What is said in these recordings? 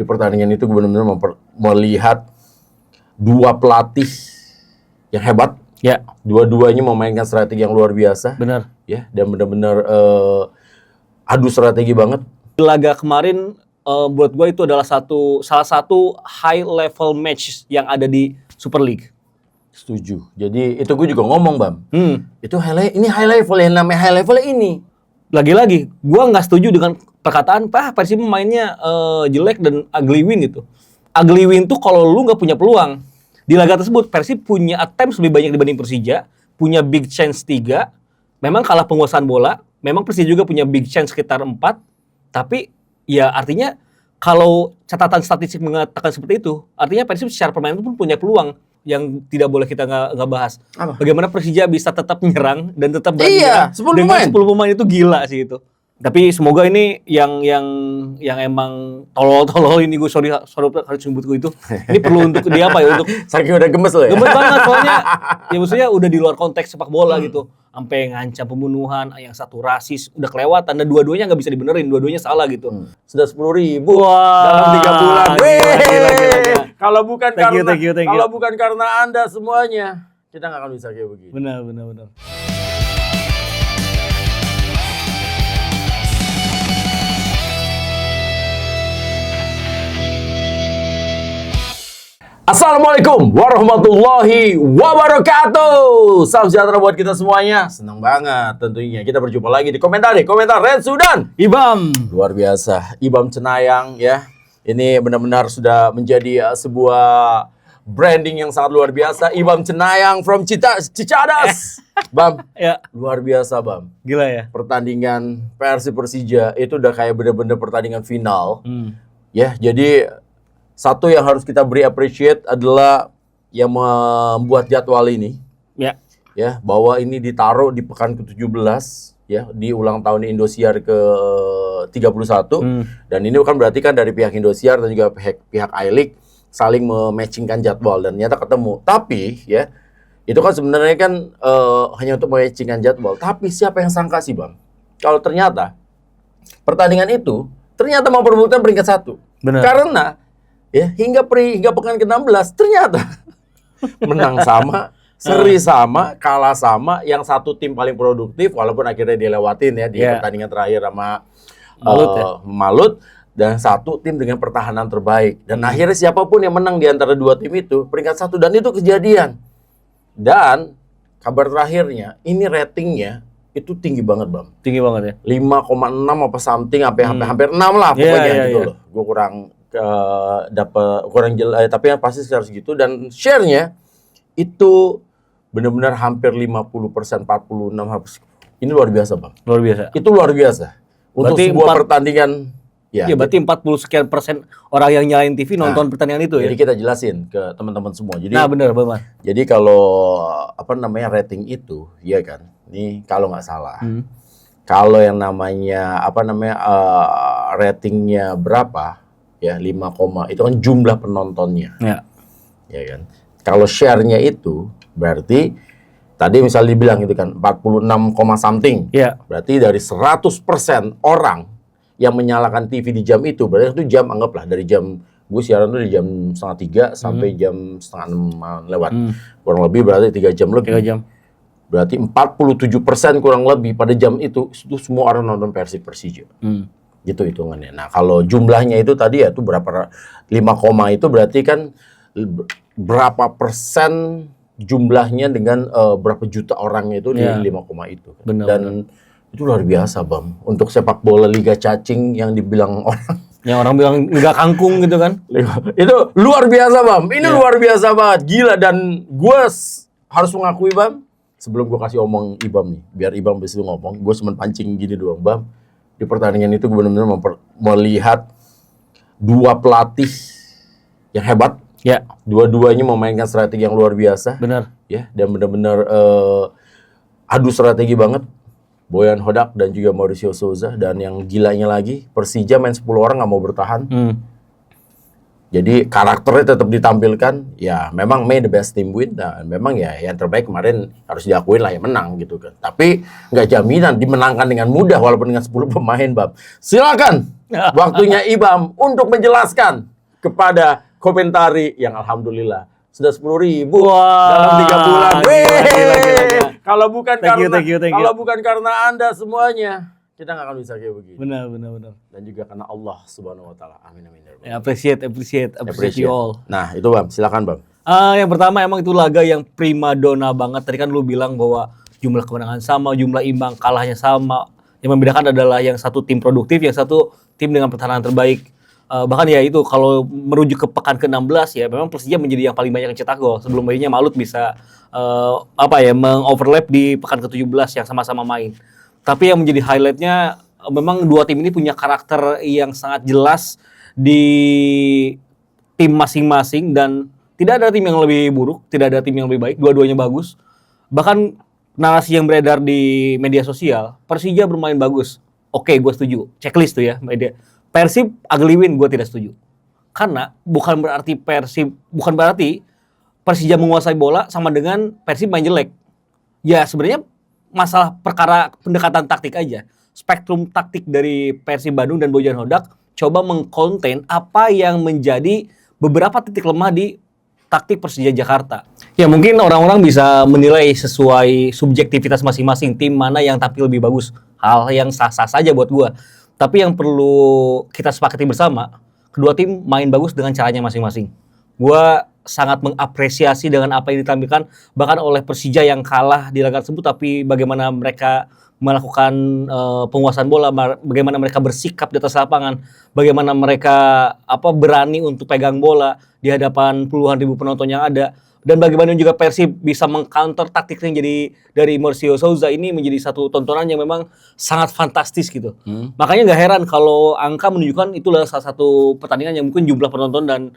pertandingan itu gue benar-benar melihat dua pelatih yang hebat. Ya. Dua-duanya memainkan strategi yang luar biasa. Benar. Ya, dan benar-benar adu strategi banget. Laga kemarin buat gue itu adalah salah satu high level match yang ada di Super League. Setuju. Jadi itu gue juga ngomong, Bam. Itu high level, yang namanya high level ini. Lagi-lagi, gue nggak setuju dengan perkataan Persib mainnya jelek dan ugly win gitu. Ugly win tuh kalau lu nggak punya peluang. Di laga tersebut Persib punya attempts lebih banyak dibanding Persija, punya big chance 3. Memang kalah penguasaan bola, memang Persija juga punya big chance sekitar 4. Tapi ya artinya kalau catatan statistik mengatakan seperti itu, artinya Persib secara permainan pun punya peluang yang tidak boleh kita nggak bahas. Apa? Bagaimana Persija bisa tetap menyerang dan tetap berani Iya, menyerang 10 dengan 10 pemain itu gila sih itu. Tapi semoga ini yang emang tolol ini, gue sorry harus nyebut gue itu. Ini perlu untuk dia apa ya, untuk Saking udah gemes lo ya. gemes banget soalnya ya maksudnya udah di luar konteks sepak bola gitu. Sampai ngancam pembunuhan, yang satu rasis, udah kelewatan dan dua-duanya nggak bisa dibenerin, dua-duanya salah gitu. Sudah 10.000 Wah, dalam 3 bulan. gila. Kalau bukan Thank you. kalau bukan karena Anda semuanya, kita nggak akan bisa kayak begini. Benar. Assalamualaikum warahmatullahi wabarakatuh. Salam sejahtera buat kita semuanya. Senang banget tentunya kita berjumpa lagi di komentar Red Sudan. Ibam. Luar biasa. Ibam Cenayang ya. Ini benar-benar sudah menjadi sebuah branding yang sangat luar biasa. Ibam Cenayang from Cicadas. Bam. Ya. Luar biasa, Bam. Gila ya. Pertandingan Persija itu udah kayak benar-benar pertandingan final. Ya, jadi satu yang harus kita beri appreciate adalah yang membuat jadwal ini. Ya. Ya, bahwa ini ditaruh di pekan ke-17 ya, di ulang tahun Indosiar ke-31. Dan ini kan berarti kan dari pihak Indosiar dan juga pihak I-League saling mematchingkan jadwal dan ternyata ketemu. Tapi ya, itu kan sebenarnya kan hanya untuk mematchingkan jadwal. Tapi siapa yang sangka sih, Bang? Kalau ternyata pertandingan itu ternyata memperebutkan peringkat 1. Benar. Karena ya, hingga pekan ke-16 ternyata menang sama, seri sama, kalah sama, yang satu tim paling produktif walaupun akhirnya dilewatin ya di pertandingan terakhir sama Malut, dan satu tim dengan pertahanan terbaik. Dan akhirnya siapapun yang menang di antara dua tim itu peringkat 1, dan itu kejadian. Dan kabar terakhirnya ini ratingnya itu tinggi banget, Bang. Tinggi banget ya. 5,6 apa something, hampir 6 lah pokoknya gitu loh. Gue kurang jelas, tapi yang pasti sekitar segitu, dan share-nya itu benar-benar hampir 50%, 46. Ini luar biasa, Bang. Luar biasa. Itu luar biasa. Untuk Berarti sebuah pertandingan ya, berarti 40 sekian persen orang yang nyalain TV nonton pertandingan itu ya. Jadi kita jelasin ke teman-teman semua. Jadi benar. Jadi kalau rating itu, ya kan. Ini kalau nggak salah. Kalau yang namanya ratingnya berapa? Ya, 5, itu kan jumlah penontonnya. Ya kan. Kalau share-nya itu berarti tadi misalnya dibilang itu kan 46, something. Ya. Berarti dari 100% orang yang menyalakan TV di jam itu, berarti itu jam, anggaplah dari jam gue siaran tuh di jam 2:30 sampai jam 5:30 lewat. Kurang lebih berarti 3 jam lebih. 3 jam. Berarti 47% kurang lebih pada jam itu semua orang nonton Persija. Gitu hitungannya. Nah, kalau jumlahnya itu tadi ya itu berapa, 5, itu berarti kan berapa persen jumlahnya dengan berapa juta orang itu di 5, itu. Dan itu luar biasa, Bang. Untuk sepak bola Liga Cacing yang dibilang orang, yang orang bilang Liga Kangkung gitu kan. Itu luar biasa, Bang. Ini luar biasa banget, gila. Dan gue harus mengakui, Bang, sebelum gue kasih omong Ibam nih, biar Ibam bisa ngomong, gue cuma pancing gini doang, Bang. Di pertandingan itu gue benar-benar melihat dua pelatih yang hebat. Ya. Dua-duanya memainkan strategi yang luar biasa. Benar. Ya, dan benar-benar adu strategi banget. Boyan Hodak dan juga Mauricio Souza. Dan yang gilanya lagi, Persija main 10 orang nggak mau bertahan. Jadi karakternya tetap ditampilkan. Ya, memang may the best team win. Dan memang ya yang terbaik kemarin harus diakuin lah yang menang gitu kan. Tapi nggak jaminan dimenangkan dengan mudah walaupun dengan 10 pemain, Bab. Silakan waktunya Ibam untuk menjelaskan kepada komentari yang alhamdulillah sudah 10.000 Wah, dalam 3 bulan. gila. Kalau bukan Thank you. kalau bukan karena Anda semuanya, kita nggak akan bisa kayak begini. Benar. Dan juga karena Allah Subhanahu wa taala. Amin. Ya, appreciate you all. Nah, itu Bam, silakan Bam. Yang pertama emang itu laga yang primadona banget. Tadi kan lu bilang bahwa jumlah kemenangan sama, jumlah imbang kalahnya sama. Yang membedakan adalah yang satu tim produktif, yang satu tim dengan pertahanan terbaik. Bahkan ya itu kalau merujuk ke pekan ke-16 ya memang Persija menjadi yang paling banyak cetak gol. Sebelum bayinya Malut bisa mengoverlap di pekan ke-17 yang sama-sama main. Tapi yang menjadi highlightnya memang dua tim ini punya karakter yang sangat jelas di tim masing-masing dan tidak ada tim yang lebih buruk, tidak ada tim yang lebih baik, dua-duanya bagus. Bahkan narasi yang beredar di media sosial, Persija bermain bagus. Oke, gue setuju. Checklist tuh ya media. Persib ugly win, gue tidak setuju. Karena bukan berarti Persija menguasai bola sama dengan Persib main jelek. Ya sebenarnya masalah perkara pendekatan taktik aja. Spektrum taktik dari Persib Bandung dan Bojan Hodak coba mengkonten apa yang menjadi beberapa titik lemah di taktik Persija Jakarta. Ya mungkin orang-orang bisa menilai sesuai subjektivitas masing-masing tim mana yang tampil lebih bagus. Hal yang sah-sah saja buat gua. Tapi yang perlu kita sepakati bersama, kedua tim main bagus dengan caranya masing-masing. Gua sangat mengapresiasi dengan apa yang ditampilkan bahkan oleh Persija yang kalah di laga tersebut, tapi bagaimana mereka melakukan penguasaan bola, bagaimana mereka bersikap di atas lapangan, bagaimana mereka berani untuk pegang bola di hadapan puluhan ribu penonton yang ada, dan bagaimana juga Persib bisa mengcounter taktiknya jadi dari Marcio Souza ini menjadi satu tontonan yang memang sangat fantastis gitu. Makanya nggak heran kalau angka menunjukkan itulah salah satu pertandingan yang mungkin jumlah penonton dan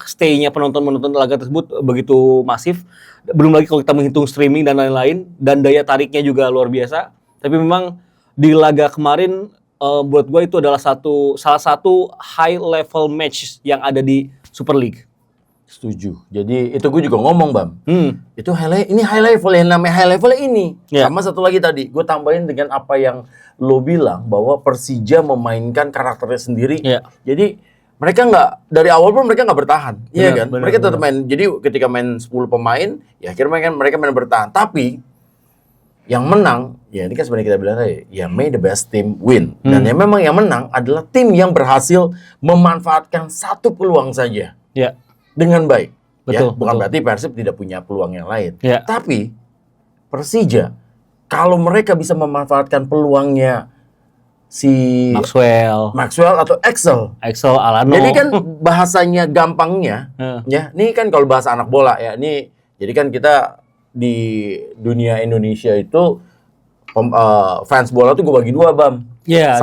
stay-nya penonton laga tersebut begitu masif. Belum lagi kalau kita menghitung streaming dan lain-lain, dan daya tariknya juga luar biasa. Tapi memang di laga kemarin buat gue itu adalah salah satu high level match yang ada di Super League. Setuju. Jadi itu gue juga ngomong Bam. Itu ini high level, yang namanya high level ini. Yeah. Sama satu lagi tadi, gue tambahin dengan apa yang lo bilang bahwa Persija memainkan karakternya sendiri. Yeah. Jadi mereka dari awal pun mereka nggak bertahan, iya kan? Mereka tetap main. Jadi ketika main 10 pemain, ya akhirnya mereka main bertahan. Tapi yang menang, ya ini kan sebenarnya kita bilang tadi, ya may the best team win. Dan memang yang menang adalah tim yang berhasil memanfaatkan satu peluang saja. Ya. Dengan baik. Betul, Bukan betul. berarti Persib tidak punya peluang yang lain. Ya. Tapi Persija, kalau mereka bisa memanfaatkan peluangnya si Maxwell atau Axel Alano. Jadi kan bahasanya gampangnya, ya. Ini kan kalau bahasa anak bola ya. Ini jadi kan kita di dunia Indonesia itu fans bola tuh gue bagi dua, Bam. Iya,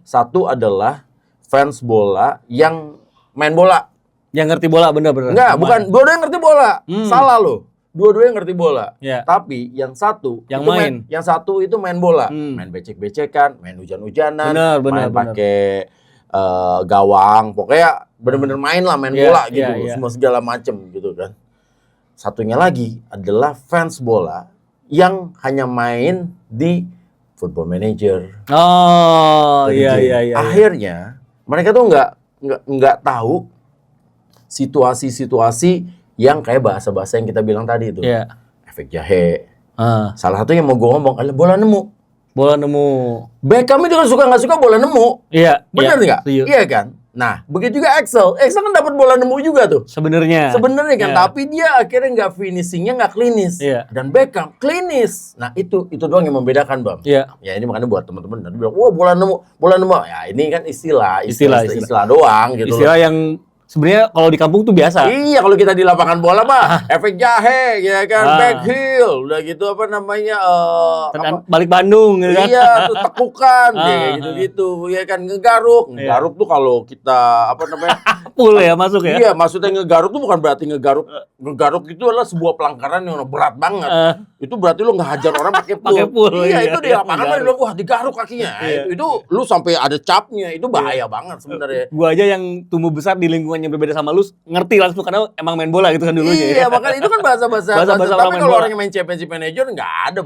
satu adalah fans bola yang main bola. Yang ngerti bola bener-bener. Enggak, bukan dua-duanya ngerti bola. Salah lo. Dua-duanya ngerti bola. Yeah. Tapi yang satu yang itu main bola. Main becek-becekan, main hujan-hujanan, main pakai gawang. Pokoknya bener-bener main lah, main bola gitu. Semua segala macem gitu kan. Satunya lagi adalah fans bola yang hanya main di Football Manager. Oh, iya. Akhirnya mereka tuh nggak tahu situasi-situasi yang kayak bahasa-bahasa yang kita bilang tadi itu. Yeah. Efek jahe. Salah satu yang mau gue ngomong adalah bola nemu. Beckham itu kan suka nggak suka bola nemu. Iya. Bener nggak? Iya kan? Nah, begitu juga Axel. Axel kan dapat bola nemu juga tuh. Sebenarnya kan, tapi dia akhirnya nggak finishingnya nggak klinis. Dan Beckham klinis. Nah itu doang yang membedakan, Bang. Iya. Ya ini makanya buat teman-teman nanti bilang, wah bola nemu. Ya ini kan istilah doang gitu. Istilah yang sebenarnya kalau di kampung tuh biasa. Iya, kalau kita di lapangan bola mah efek jahe, ya kan, back heel, udah gitu balik Bandung, gitu kan? Iya, tuh tekukan, kayak gitu-gitu, ya kan, ngegaruk tuh kalau kita full ya masuk ya? Iya, maksudnya ngegaruk tuh bukan berarti ngegaruk itu adalah sebuah pelanggaran yang berat banget. Itu berarti lu ngehajar orang pakai pull. Iya, itu di lapangan bilang, wah digaruk kakinya. Itu lu sampai ada capnya, itu bahaya banget sebenarnya. Gua aja yang tumbuh besar di lingkungan yang berbeda sama lu ngerti langsung karena emang main bola gitu kan dulunya. Iya, makanya itu kan bahasa-bahasa. Tapi kalau orang yang main championship manager nggak ada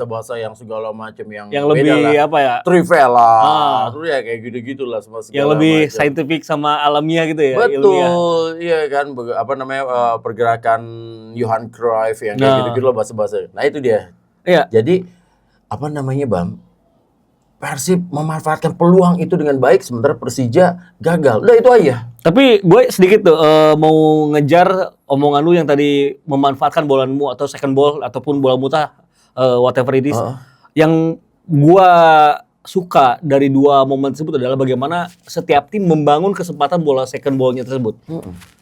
bahasa yang segala macam yang lebih beda lah. Trivela, terus ya kayak gitu-gitulah semua segala yang lebih macam. scientific sama alamiah ilmiah gitu ya. Ilmiah. Betul, iya kan, pergerakan Johan Cruyff yang kayak gitu-gitu loh bahasa-bahasa. Nah itu dia. Iya. Jadi Bam, Persib memanfaatkan peluang itu dengan baik, sementara Persija gagal. Udah itu aja. Tapi gue sedikit tuh mau ngejar omongan lu yang tadi memanfaatkan bola-mu atau second ball ataupun bola muta whatever it is. Yang gue suka dari dua momen tersebut adalah bagaimana setiap tim membangun kesempatan bola second ball-nya tersebut.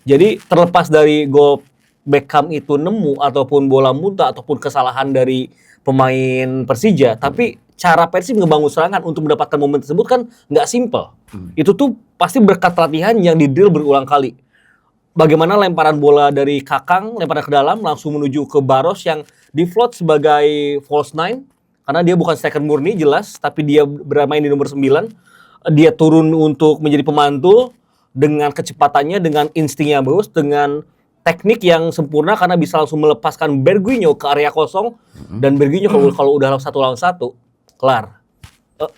Jadi terlepas dari gol Beckham itu nemu ataupun bola muta ataupun kesalahan dari pemain Persija, tapi cara Persib ngebangun serangan untuk mendapatkan momen tersebut kan nggak simple. Itu tuh pasti berkat latihan yang di-drill berulang kali. Bagaimana lemparan bola dari Kakang, lemparan ke dalam langsung menuju ke Baros yang di-float sebagai false nine. Karena dia bukan striker murni jelas, tapi dia bermain di nomor 9. Dia turun untuk menjadi pemantul dengan kecepatannya, dengan insting yang bagus, dengan teknik yang sempurna karena bisa langsung melepaskan Berguinho ke area kosong. Dan Berguinho kalau udah 1 lawan 1, kelar.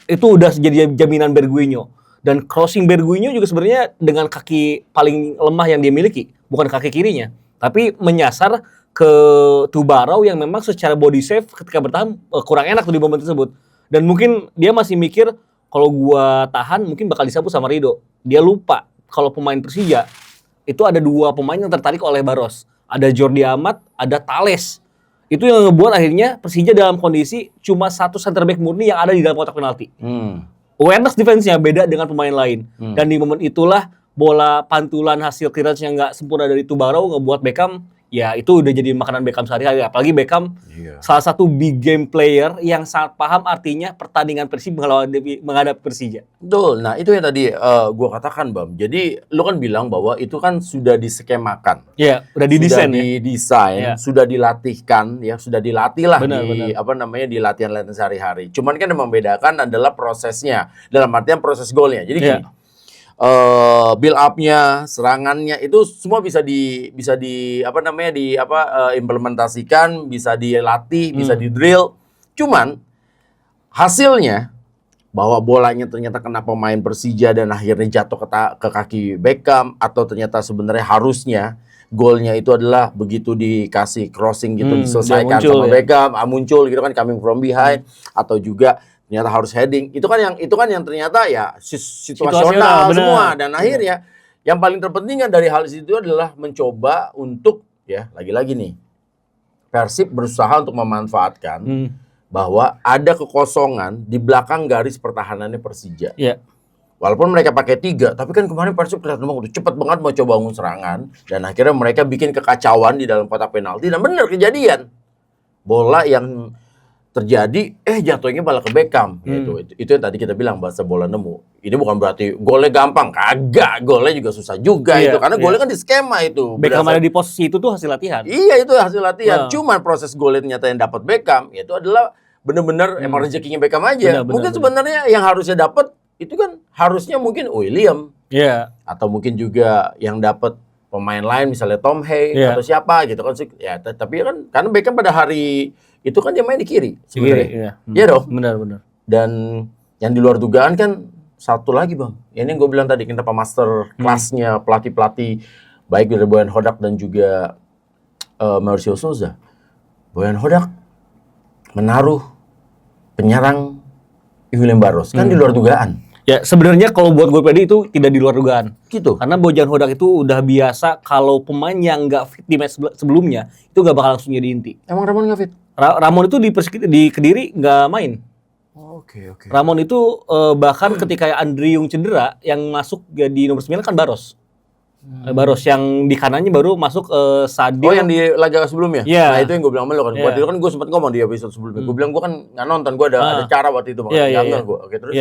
Itu udah jadi jaminan Berguinho. Dan crossing Berguinho juga sebenarnya dengan kaki paling lemah yang dia miliki, bukan kaki kirinya, tapi menyasar ke Tubarau yang memang secara body save ketika bertahan kurang enak tuh di momen tersebut. Dan mungkin dia masih mikir kalau gua tahan mungkin bakal disapu sama Rido. Dia lupa kalau pemain Persija itu ada 2 pemain yang tertarik oleh Baros. Ada Jordi Amat, ada Thales. Itu yang ngebuat akhirnya Persija dalam kondisi cuma 1 center back murni yang ada di dalam kotak penalti. Awareness defense-nya beda dengan pemain lain. Dan di momen itulah bola pantulan hasil clearance yang nggak sempurna dari Tubarau ngebuat Beckham, ya itu udah jadi makanan Beckham sehari-hari. Apalagi Beckham salah satu big game player yang sangat paham artinya pertandingan Persib menghadapi Persija. Betul. Nah itu yang tadi gue katakan, Bam. Jadi lu kan bilang bahwa itu kan sudah diskemakan. Iya, udah didesain. Sudah didesain, sudah dilatihkan, ya sudah dilatih lah di di latihan-latihan sehari-hari. Cuman kan yang membedakan adalah prosesnya. Dalam artian proses golnya. Jadi gini. Build up-nya, serangannya itu semua bisa implementasikan, bisa dilatih, bisa di-drill. Cuman hasilnya bahwa bolanya ternyata kena pemain Persija dan akhirnya jatuh ke kaki Beckham, atau ternyata sebenarnya harusnya golnya itu adalah begitu dikasih crossing gitu diselesaikan sama Beckham, muncul gitu kan coming from behind, atau juga ternyata harus heading. Itu kan yang ternyata ya situasional semua. Dan akhirnya yang paling terpenting kan dari hal itu adalah mencoba untuk, ya lagi-lagi nih, Persib berusaha untuk memanfaatkan bahwa ada kekosongan di belakang garis pertahanannya Persija. Walaupun mereka pakai 3, tapi kan kemarin Persib kelihatan udah cepet banget mau coba bangun serangan, dan akhirnya mereka bikin kekacauan di dalam kotak penalti, dan benar kejadian. Bola yang terjadi, jatuhnya malah ke Beckham. Itu yang tadi kita bilang bahasa bola nemu. Ini bukan berarti golnya gampang, kagak. Golnya juga susah juga itu, karena golnya kan di skema itu. Beckham ada di posisi itu tuh hasil latihan. Iya, itu hasil latihan. Cuman proses golnya ternyata yang dapat Beckham, itu adalah benar-benar emang rezekinya Beckham aja. Mungkin sebenarnya yang harusnya dapat itu kan harusnya mungkin William. Atau mungkin juga yang dapat pemain lain misalnya Tom Hay atau siapa gitu kan. Ya, tapi kan karena Beckham pada hari itu kan dia main di kiri sebenarnya. Iya dong. Benar. Dan yang di luar dugaan kan satu lagi, Bang. Ini yang gue bilang tadi, kenapa master kelasnya pelatih-pelatih baik dari Boyan Hodak dan juga Mauricio Souza. Boyan Hodak menaruh penyerang William Baros kan di luar dugaan. Ya sebenarnya kalau buat gue pribadi itu tidak di luar dugaan. Gitu. Karena Bojan Hodak itu udah biasa kalau pemain yang nggak fit di match sebelumnya itu nggak bakal langsung jadi inti. Emang Ramon nggak fit? Ramon itu di Kediri nggak main. Oke. Ramon itu bahkan ketika Andriung cedera yang masuk jadi nomor 9 kan Baros. Baros yang di kanannya baru masuk Sadio. Oh yang di laga sebelumnya? Nah itu yang gue bilang sama lo kan. Waktu itu kan gue sempat ngomong di episode sebelumnya. Gue bilang gue kan nggak nonton, gue ada cara waktu itu. Makanya gue. Oke, terus?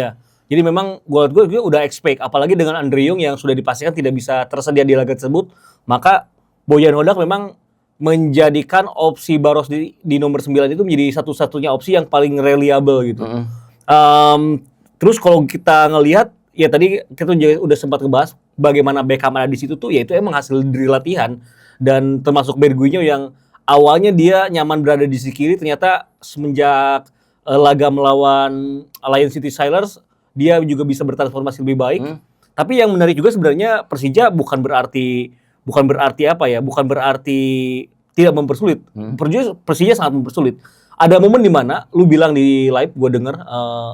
Jadi memang gue udah expect, apalagi dengan Andriung yang sudah dipastikan tidak bisa tersedia di laga tersebut, maka Bojan Hodak memang menjadikan opsi Baros di nomor 9 itu menjadi satu-satunya opsi yang paling reliable gitu. Terus kalau kita ngelihat, ya tadi kita udah sempat ngebahas bagaimana Beckham ada di situ tuh, ya itu emang hasil dari latihan, dan termasuk Berguinho yang awalnya dia nyaman berada di sisi kiri, ternyata semenjak laga melawan Lion City Sailors dia juga bisa bertransformasi lebih baik. Tapi yang menarik juga sebenarnya Persija bukan berarti apa ya? Bukan berarti tidak mempersulit. Persija sangat mempersulit. Ada momen di mana lu bilang di live, gue denger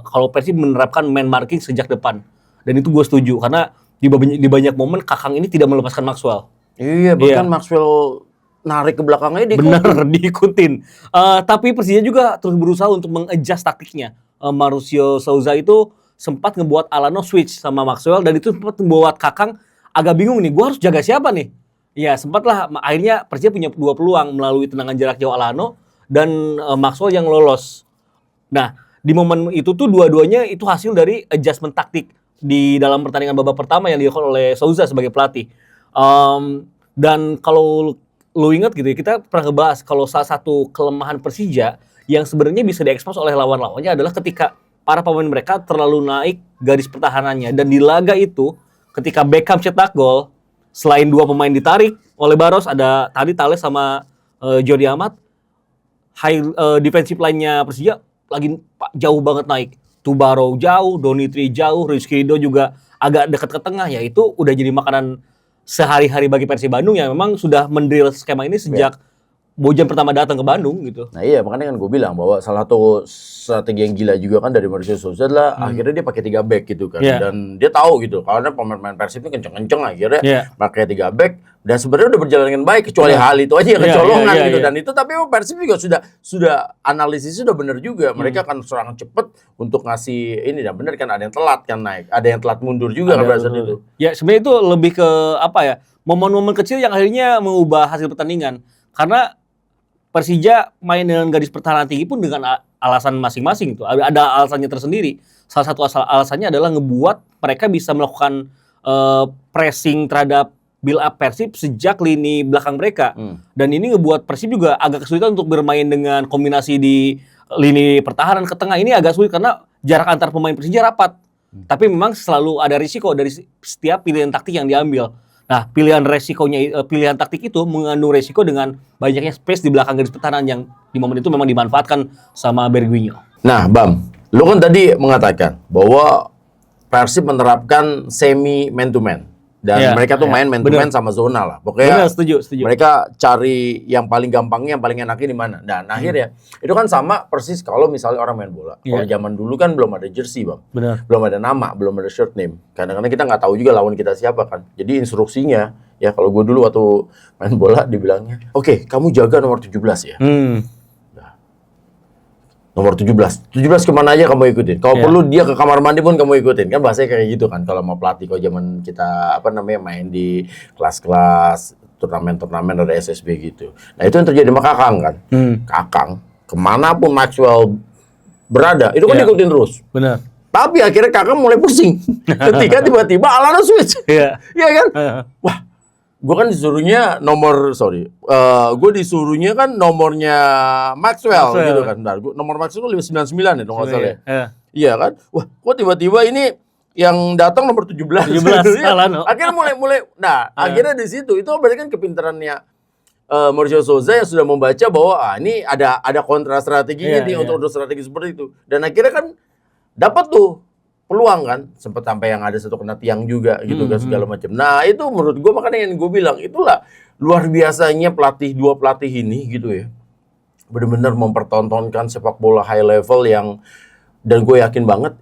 kalau Persib menerapkan man marking sejak depan, dan itu gue setuju karena di banyak momen Kakang ini tidak melepaskan Maxwell. Iya, bahkan Maxwell narik ke belakangnya diikutin. Bener, diikutin. Tapi Persija juga terus berusaha untuk meng-adjust taktiknya. Mauricio Souza itu sempat ngebuat Alano switch sama Maxwell, dan itu sempat membuat Kakang agak bingung nih, gue harus jaga siapa nih? Ya sempatlah, akhirnya Persija punya 2 peluang melalui tendangan jarak jauh Alano dan Maxwell yang lolos. Nah, di momen itu tuh dua-duanya itu hasil dari adjustment taktik di dalam pertandingan babak pertama yang dilakukan oleh Souza sebagai pelatih. Dan kalau lu ingat gitu ya, kita pernah ngebahas kalau salah satu kelemahan Persija yang sebenarnya bisa diekspos oleh lawan-lawannya adalah ketika para pemain mereka terlalu naik garis pertahanannya. Dan di laga itu, ketika Beckham cetak gol, selain 2 pemain ditarik oleh Barros, ada tadi Thales sama Jordi Amat, defensive line-nya Persija lagi jauh banget naik. Tubaro jauh, Donitri jauh, Rizky Ridho juga agak dekat ke tengah, ya itu udah jadi makanan sehari-hari bagi Persib Bandung yang memang sudah mendrill skema ini sejak Bojan pertama datang ke Bandung gitu. Nah iya, makanya kan gue bilang bahwa salah satu strategi yang gila juga kan dari Mauricio Souza adalah akhirnya dia pakai 3 back gitu kan. Dan dia tahu gitu, karena pemain-pemain Persib ini kenceng-kenceng akhirnya pakai 3 back. Dan sebenarnya udah berjalan dengan baik, kecuali hal itu aja yang kecolongan gitu. Dan itu tapi Persib juga sudah analisis sudah benar juga. Mereka akan serangan cepet untuk ngasih ini, dan benar kan ada yang telat kan naik, ada yang telat mundur juga kan pada saat itu. Ya sebenarnya itu lebih ke apa ya, momen-momen kecil yang akhirnya mengubah hasil pertandingan. Karena Persija main dengan garis pertahanan tinggi pun dengan alasan masing-masing itu. Ada alasannya tersendiri. Salah satu alasannya adalah ngebuat mereka bisa melakukan pressing terhadap build up Persib sejak lini belakang mereka. Dan ini ngebuat Persib juga agak kesulitan untuk bermain dengan kombinasi di lini pertahanan ke tengah. Ini agak sulit karena jarak antar pemain Persija rapat. Tapi memang selalu ada risiko dari setiap pilihan taktik yang diambil. Nah, pilihan taktik itu mengandung resiko dengan banyaknya space di belakang garis pertahanan yang di momen itu memang dimanfaatkan sama Berguinho. Nah, Bam, lu kan tadi mengatakan bahwa Persib menerapkan semi man to man. Dan mereka tuh main man to man sama zona lah. Pokoknya setuju. mereka cari yang paling gampangnya, yang paling enaknya di mana. Dan akhirnya itu kan sama persis kalau misalnya orang main bola. Kalau zaman dulu kan belum ada jersey, Bang. Belum ada nama, belum ada shirt name. Kadang-kadang kita nggak tahu juga lawan kita siapa kan. Jadi instruksinya, ya kalau gue dulu waktu main bola dibilangnya, oke, kamu jaga nomor 17 ya. Nomor 17 kemana aja kamu ikutin. Kalau perlu dia ke kamar mandi pun kamu ikutin. Kan bahasanya kayak gitu kan kalau mau pelatih. Kalau zaman kita main di kelas-kelas turnamen-turnamen ada SSB gitu. Nah itu yang terjadi sama Kakang kan. Kakang kemanapun Maxwell berada itu kan diikutin terus. Benar. Tapi akhirnya Kakang mulai pusing ketika tiba-tiba Alano switch. Iya kan? Wah, gue kan disuruhnya gue disuruhnya kan nomornya Maxwell. Gitu kan. Bentar, nomor Maxwell 599 ya, kalau nggak salah ya. Iya kan? Wah, kok tiba-tiba ini yang datang nomor 17. Alano. Akhirnya mulai. Nah, akhirnya di situ itu berarti kan kepintarannya Mauricio Souza yang sudah membaca bahwa ini ada kontra strateginya untuk strategi seperti itu. Dan akhirnya kan dapat tuh peluang kan, sempat sampai yang ada satu kena tiang juga gitu kan segala macam. Nah itu menurut gue makanya yang gue bilang itulah luar biasanya dua pelatih ini gitu ya, benar-benar mempertontonkan sepak bola high level yang, dan gue yakin banget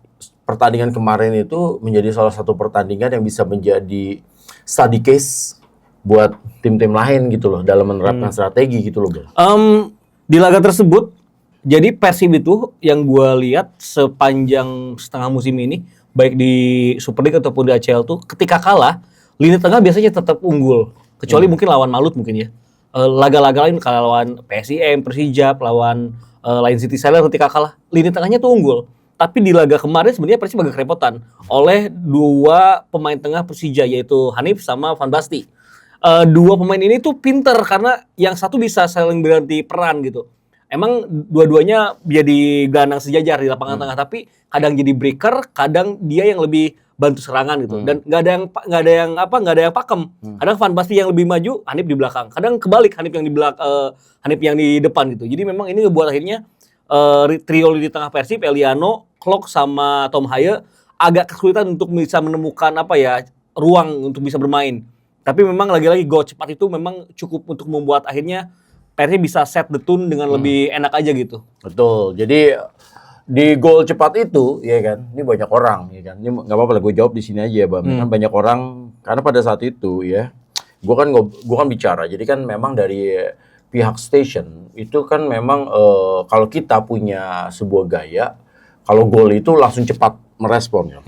pertandingan kemarin itu menjadi salah satu pertandingan yang bisa menjadi study case buat tim-tim lain gitu loh dalam menerapkan strategi gitu loh. Di laga tersebut, jadi Persib itu yang gue lihat sepanjang setengah musim ini, baik di Super League ataupun di ACL tuh, ketika kalah, lini tengah biasanya tetap unggul. Kecuali mungkin lawan Malut mungkin ya. Laga-laga lain kalau lawan PSIM, Persija, lawan Lion City Sailor ketika kalah, lini tengahnya tuh unggul. Tapi di laga kemarin sebenarnya Persib agak kerepotan oleh 2 pemain tengah Persija, yaitu Hanif sama Van Basti. 2 pemain ini tuh pinter karena yang satu bisa saling berganti peran gitu. Emang dua-duanya jadi gelandang sejajar di lapangan tengah, tapi kadang jadi breaker, kadang dia yang lebih bantu serangan gitu. Dan nggak ada yang pakem. Kadang Van Basten yang lebih maju, Hanif di belakang. Kadang kebalik, Hanif yang di depan gitu. Jadi memang ini ngebuat akhirnya trio di tengah Persib, Eliano, Klok sama Tom Haye agak kesulitan untuk bisa menemukan ruang untuk bisa bermain. Tapi memang lagi-lagi gol cepat itu memang cukup untuk membuat akhirnya Persib bisa set the tune dengan lebih enak aja gitu. Betul. Jadi di gol cepat itu, ya kan, ini banyak orang, ya kan. Ini nggak apa-apa lah, gue jawab di sini aja ya, Bang. Kan banyak orang, karena pada saat itu, ya, gue kan bicara. Jadi kan memang dari pihak station itu kan memang kalau kita punya sebuah gaya, kalau gol itu langsung cepat merespon. Ya.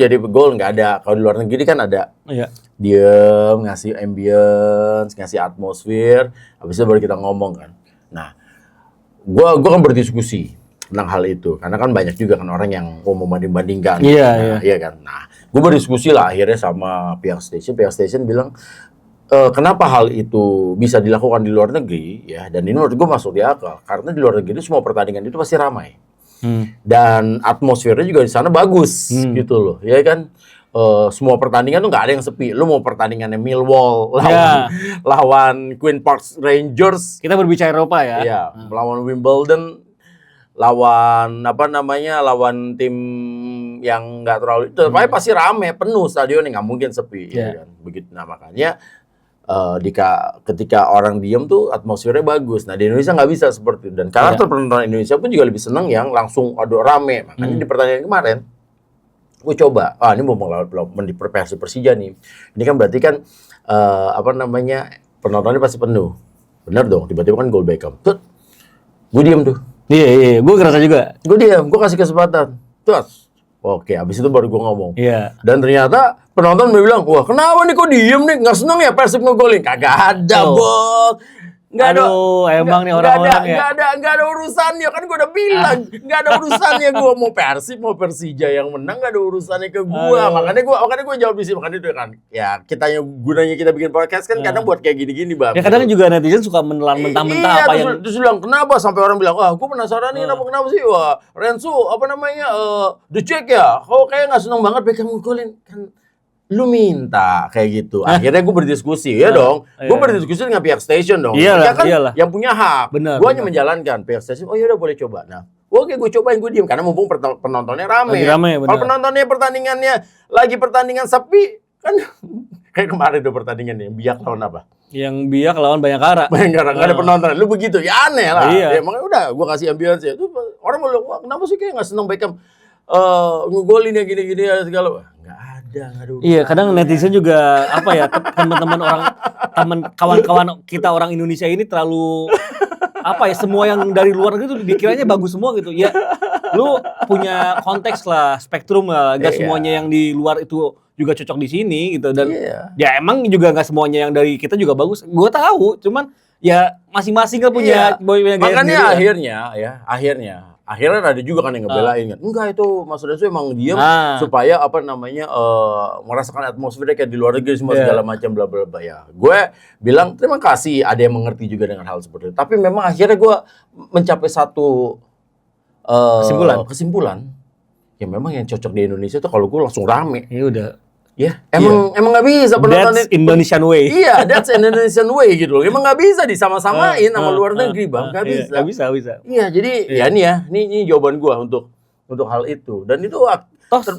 Jadi gol nggak ada. Kalau di luar negeri kan ada. Iya. Diem, ngasih ambience, ngasih atmosfer, habis itu baru kita ngomong kan. Nah, gua kan berdiskusi tentang hal itu, karena kan banyak juga kan orang yang mau membanding-bandingkan. Iya, Iya kan. Nah, gua berdiskusi lah akhirnya sama pihak station bilang, kenapa hal itu bisa dilakukan di luar negeri, ya, dan ini menurut gua masuk di akal, karena di luar negeri itu semua pertandingan itu pasti ramai. Dan atmosfernya juga di sana bagus, gitu loh, ya kan. Semua pertandingan tuh nggak ada yang sepi. Lu mau pertandingannya Millwall lawan Queen Park Rangers, Kita berbicara Eropa ya. iya, lawan Wimbledon, lawan lawan tim yang nggak terlalu itu, pasti rame, penuh stadionnya, nggak mungkin sepi, ya kan. Begitu. Nah, makanya ketika orang diem tuh atmosfernya bagus. Nah, di Indonesia nggak bisa seperti itu. Dan karakter penonton Indonesia pun juga lebih seneng yang langsung rame. Makanya di pertandingan kemarin gue coba, ini mau melawan di Persija nih. Ini kan berarti kan penontonnya pasti penuh. Bener dong, tiba-tiba kan gol Beckham. Tuh, gue diem tuh. Iya, gue ngerasa juga. Gue diem, gue kasih kesempatan. Terus, oke, habis itu baru gue ngomong. Iya. Dan ternyata penonton bilang, wah kenapa nih kok diem nih? Nggak seneng ya Persib ngegolin? Kagak ada, Bos. Nggak ada. Aduh, emang nih orang-orang ya. Nggak ada urusannya, kan gue udah bilang. Nggak ada urusannya gue mau Persib, mau Persija yang menang, nggak ada urusannya ke gue. Makanya gue jawab di sini. Makanya itu kan, ya gunanya kita bikin podcast kan kadang buat kayak gini-gini, Bang. Ya kadang juga netizen suka menelan mentah-mentah apa yang... Terus bilang, kenapa? Sampai orang bilang, wah gue penasaran nih, kenapa sih? Wah, Renzo, The Jack ya? Kok kayak nggak seneng banget Beckham ngegolin. Kan lu minta kayak gitu. Akhirnya gue berdiskusi, ya dong. Gue berdiskusi dengan pihak station dong. Iyalah, kan iyalah. yang punya hak. Gue hanya Benar. menjalankan. Pihak station, oh ya udah boleh coba. Nah, oke gue cobain, gue diem. Karena mumpung penontonnya rame. Lagi rame, benar. Kalau penontonnya lagi pertandingan sepi, kan kayak kemarin tuh pertandingan yang Biak lawan apa? Yang Biak lawan Bayangkara. Bayangkara, nggak ada penonton. Lu begitu, ya aneh lah. Iya. Ya, makanya udah, gue kasih ambience. Itu orang mau bilang, wah kenapa sih kayak nggak seneng Beckham ngegolin ya gini-gini ya segala. Wah, nggak ada urusan. Iya, kadang netizen juga teman-teman kawan-kawan kita orang Indonesia ini terlalu semua yang dari luar negeri tuh dikiranya bagus semua gitu. Ya, lu punya konteks lah, spektrum lah. Gak semuanya yang di luar itu juga cocok di sini gitu. Dan ya emang juga gak semuanya yang dari kita juga bagus. Gue tahu, cuman ya masing-masing kan punya gaya makanya sendiri. akhirnya ada juga kan yang ngebelain kan. Enggak, itu Mas Renzo emang diem supaya merasakan atmosfernya kayak di luar negeri semua segala macam bla bla bla ya. Gue bilang terima kasih ada yang mengerti juga dengan hal seperti itu. Tapi memang akhirnya gue mencapai satu kesimpulan. Ya memang yang cocok di Indonesia tuh kalau gue langsung rame. Ya udah. Ya, emang nggak bisa That's penonton Indonesian way. Iya, that's Indonesian way gitu loh. Emang nggak bisa disama-samain sama luar negeri, Bang. Nggak bisa. Nggak bisa. Iya, jadi ini jawaban gua untuk hal itu. Dan itu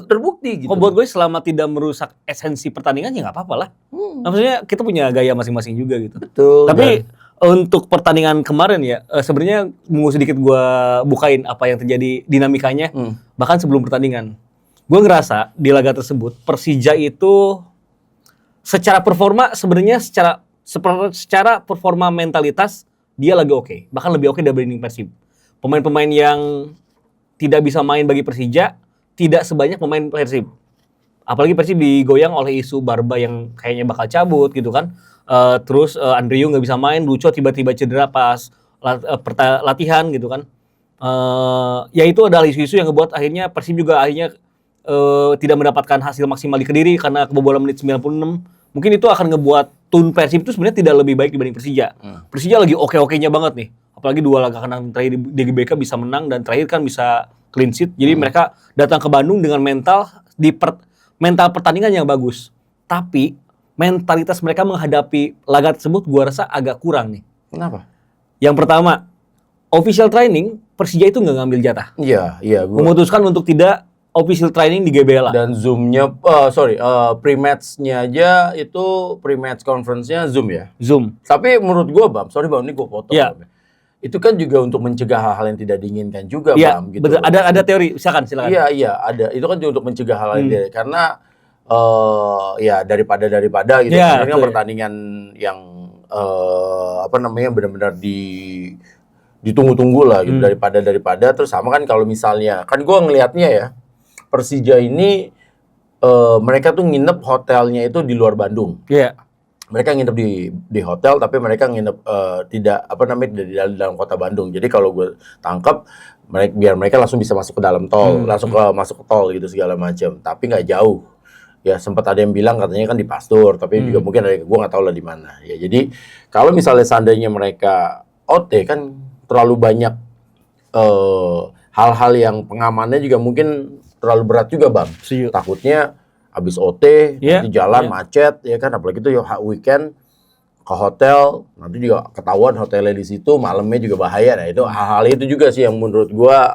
terbukti gitu. Kok buat gue selama tidak merusak esensi pertandingan ya nggak apa-apa lah. Maksudnya kita punya gaya masing-masing juga gitu. Betul. Tapi untuk pertandingan kemarin ya, sebenarnya mau sedikit gue bukain apa yang terjadi dinamikanya bahkan sebelum pertandingan. Gue ngerasa di laga tersebut Persija itu secara performa sebenarnya secara performa mentalitas dia lagi oke. Bahkan lebih oke dibanding Persib. Pemain-pemain yang tidak bisa main bagi Persija tidak sebanyak pemain Persib. Apalagi Persib digoyang oleh isu Barba yang kayaknya bakal cabut gitu kan. Terus Andriu nggak bisa main, Lucho tiba-tiba cedera pas latihan gitu kan. Ya itu adalah isu-isu yang ngebuat akhirnya Persib juga tidak mendapatkan hasil maksimal di Kediri karena kebobolan menit 96. Mungkin itu akan ngebuat tone Persib itu sebenarnya tidak lebih baik dibanding Persija. Persija lagi oke-okenya banget nih. Apalagi 2 laga kandang terakhir di GBK bisa menang dan terakhir kan bisa clean sheet. Jadi mereka datang ke Bandung dengan mental pertandingan yang bagus. Tapi mentalitas mereka menghadapi laga tersebut gua rasa agak kurang nih. Kenapa? Yang pertama, official training Persija itu nggak ngambil jatah. Iya. Memutuskan untuk tidak official training di GBLA. Dan Zoom-nya, pre-match-nya aja itu pre-match conference-nya Zoom ya. Zoom. Tapi menurut gua Bam, sorry Bam, ini gua potong. Iya. Bam. Itu kan juga untuk mencegah hal-hal yang tidak diinginkan juga Iya, Bam. Gitu betul. loh. Ada teori, silakan. Iya, ada. Itu kan juga untuk mencegah hal-hal yang tidak, karena ya daripada gitu. Iya, Karena betul. pertandingan yang benar-benar ditunggu-tunggu lah gitu, daripada terus sama kan kalau misalnya kan gua ngelihatnya ya Persija ini mereka tuh nginep hotelnya itu di luar Bandung. Iya. Mereka nginep di hotel tapi mereka nginep tidak di dalam kota Bandung. Jadi kalau gue tangkap biar mereka langsung bisa masuk ke dalam tol, masuk ke tol gitu segala macam. Tapi nggak jauh. Ya sempat ada yang bilang katanya kan di Pasteur, tapi juga mungkin ada, gue nggak tahu lah di mana. Ya jadi kalau misalnya seandainya mereka OT kan terlalu banyak hal-hal yang pengamannya juga mungkin terlalu berat juga Bang. Setuju. Takutnya habis OT Iya, nanti jalan iya. macet ya kan, apalagi itu ya weekend ke hotel nanti juga ketahuan hotelnya di situ, malamnya juga bahaya. Nah itu hal-hal itu juga sih yang menurut gua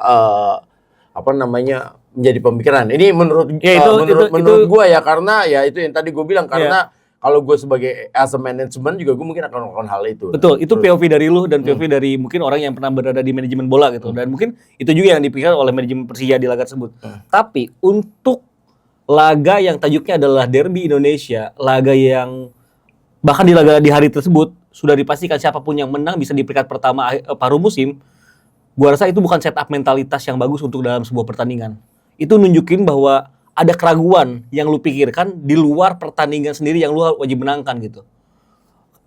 menjadi pemikiran. Ini menurut gua ya, karena ya itu yang tadi gua bilang, karena kalau gue sebagai as a management juga gue mungkin akan melakukan hal itu. Betul, itu POV dari lu dan POV dari mungkin orang yang pernah berada di manajemen bola gitu. Dan mungkin itu juga yang dipikirkan oleh manajemen Persija di laga tersebut. Tapi untuk laga yang tajuknya adalah Derby Indonesia, laga yang bahkan di hari tersebut sudah dipastikan siapapun yang menang bisa di peringkat pertama paruh musim. Gua rasa itu bukan setup mentalitas yang bagus untuk dalam sebuah pertandingan. Itu nunjukin bahwa ada keraguan yang lu pikirkan di luar pertandingan sendiri yang lu wajib menangkan gitu.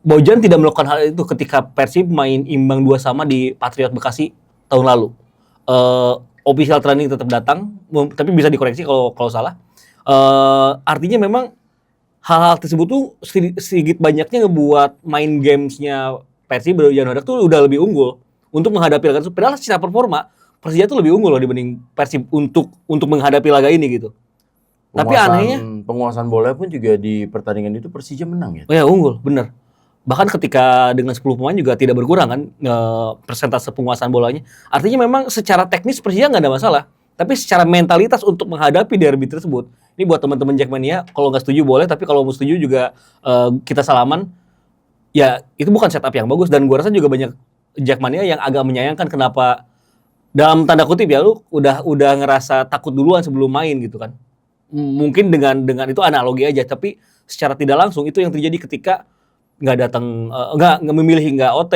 Bojan tidak melakukan hal itu ketika Persib main imbang 2-2 di Patriot Bekasi tahun lalu. Official training tetap datang, tapi bisa dikoreksi kalau salah. Artinya memang hal-hal tersebut tuh sedikit banyaknya ngebuat main gamesnya Persib Jan Hodak tuh udah lebih unggul untuk menghadapi laga tersebut. Padahal secara performa Persija tuh lebih unggul loh dibanding Persib untuk menghadapi laga ini gitu. Tapi anehnya penguasaan bola pun juga di pertandingan itu Persija menang ya. Oh ya, unggul, bener. Bahkan ketika dengan 10 pemain juga tidak berkurang kan persentase penguasaan bolanya. Artinya memang secara teknis Persija nggak ada masalah. Tapi secara mentalitas untuk menghadapi derby tersebut, ini buat teman-teman Jackmania, kalau nggak setuju boleh, tapi kalau mau setuju juga kita salaman. Ya itu bukan setup yang bagus, dan gua rasa juga banyak Jackmania yang agak menyayangkan kenapa dalam tanda kutip ya lu udah ngerasa takut duluan sebelum main gitu kan. Mungkin dengan itu analogi aja, tapi secara tidak langsung itu yang terjadi ketika nggak datang, nggak memilih nggak OT,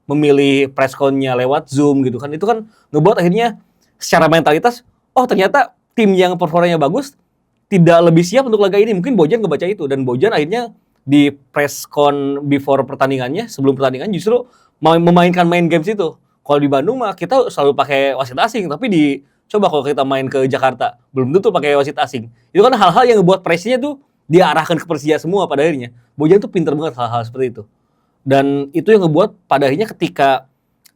memilih press con-nya lewat Zoom gitu kan. Itu kan ngebuat akhirnya secara mentalitas, oh ternyata tim yang performanya bagus tidak lebih siap untuk laga ini. Mungkin Bojan ngebaca itu, dan Bojan akhirnya di press con before pertandingannya, sebelum pertandingan justru memainkan main games itu. Kalau di Bandung mah kita selalu pakai wasit asing, tapi coba kalau kita main ke Jakarta, belum tentu pakai wasit asing. Itu kan hal-hal yang ngebuat pressure-nya tuh diarahkan ke Persija semua pada akhirnya. Bojan tuh pinter banget hal-hal seperti itu. Dan itu yang ngebuat pada akhirnya ketika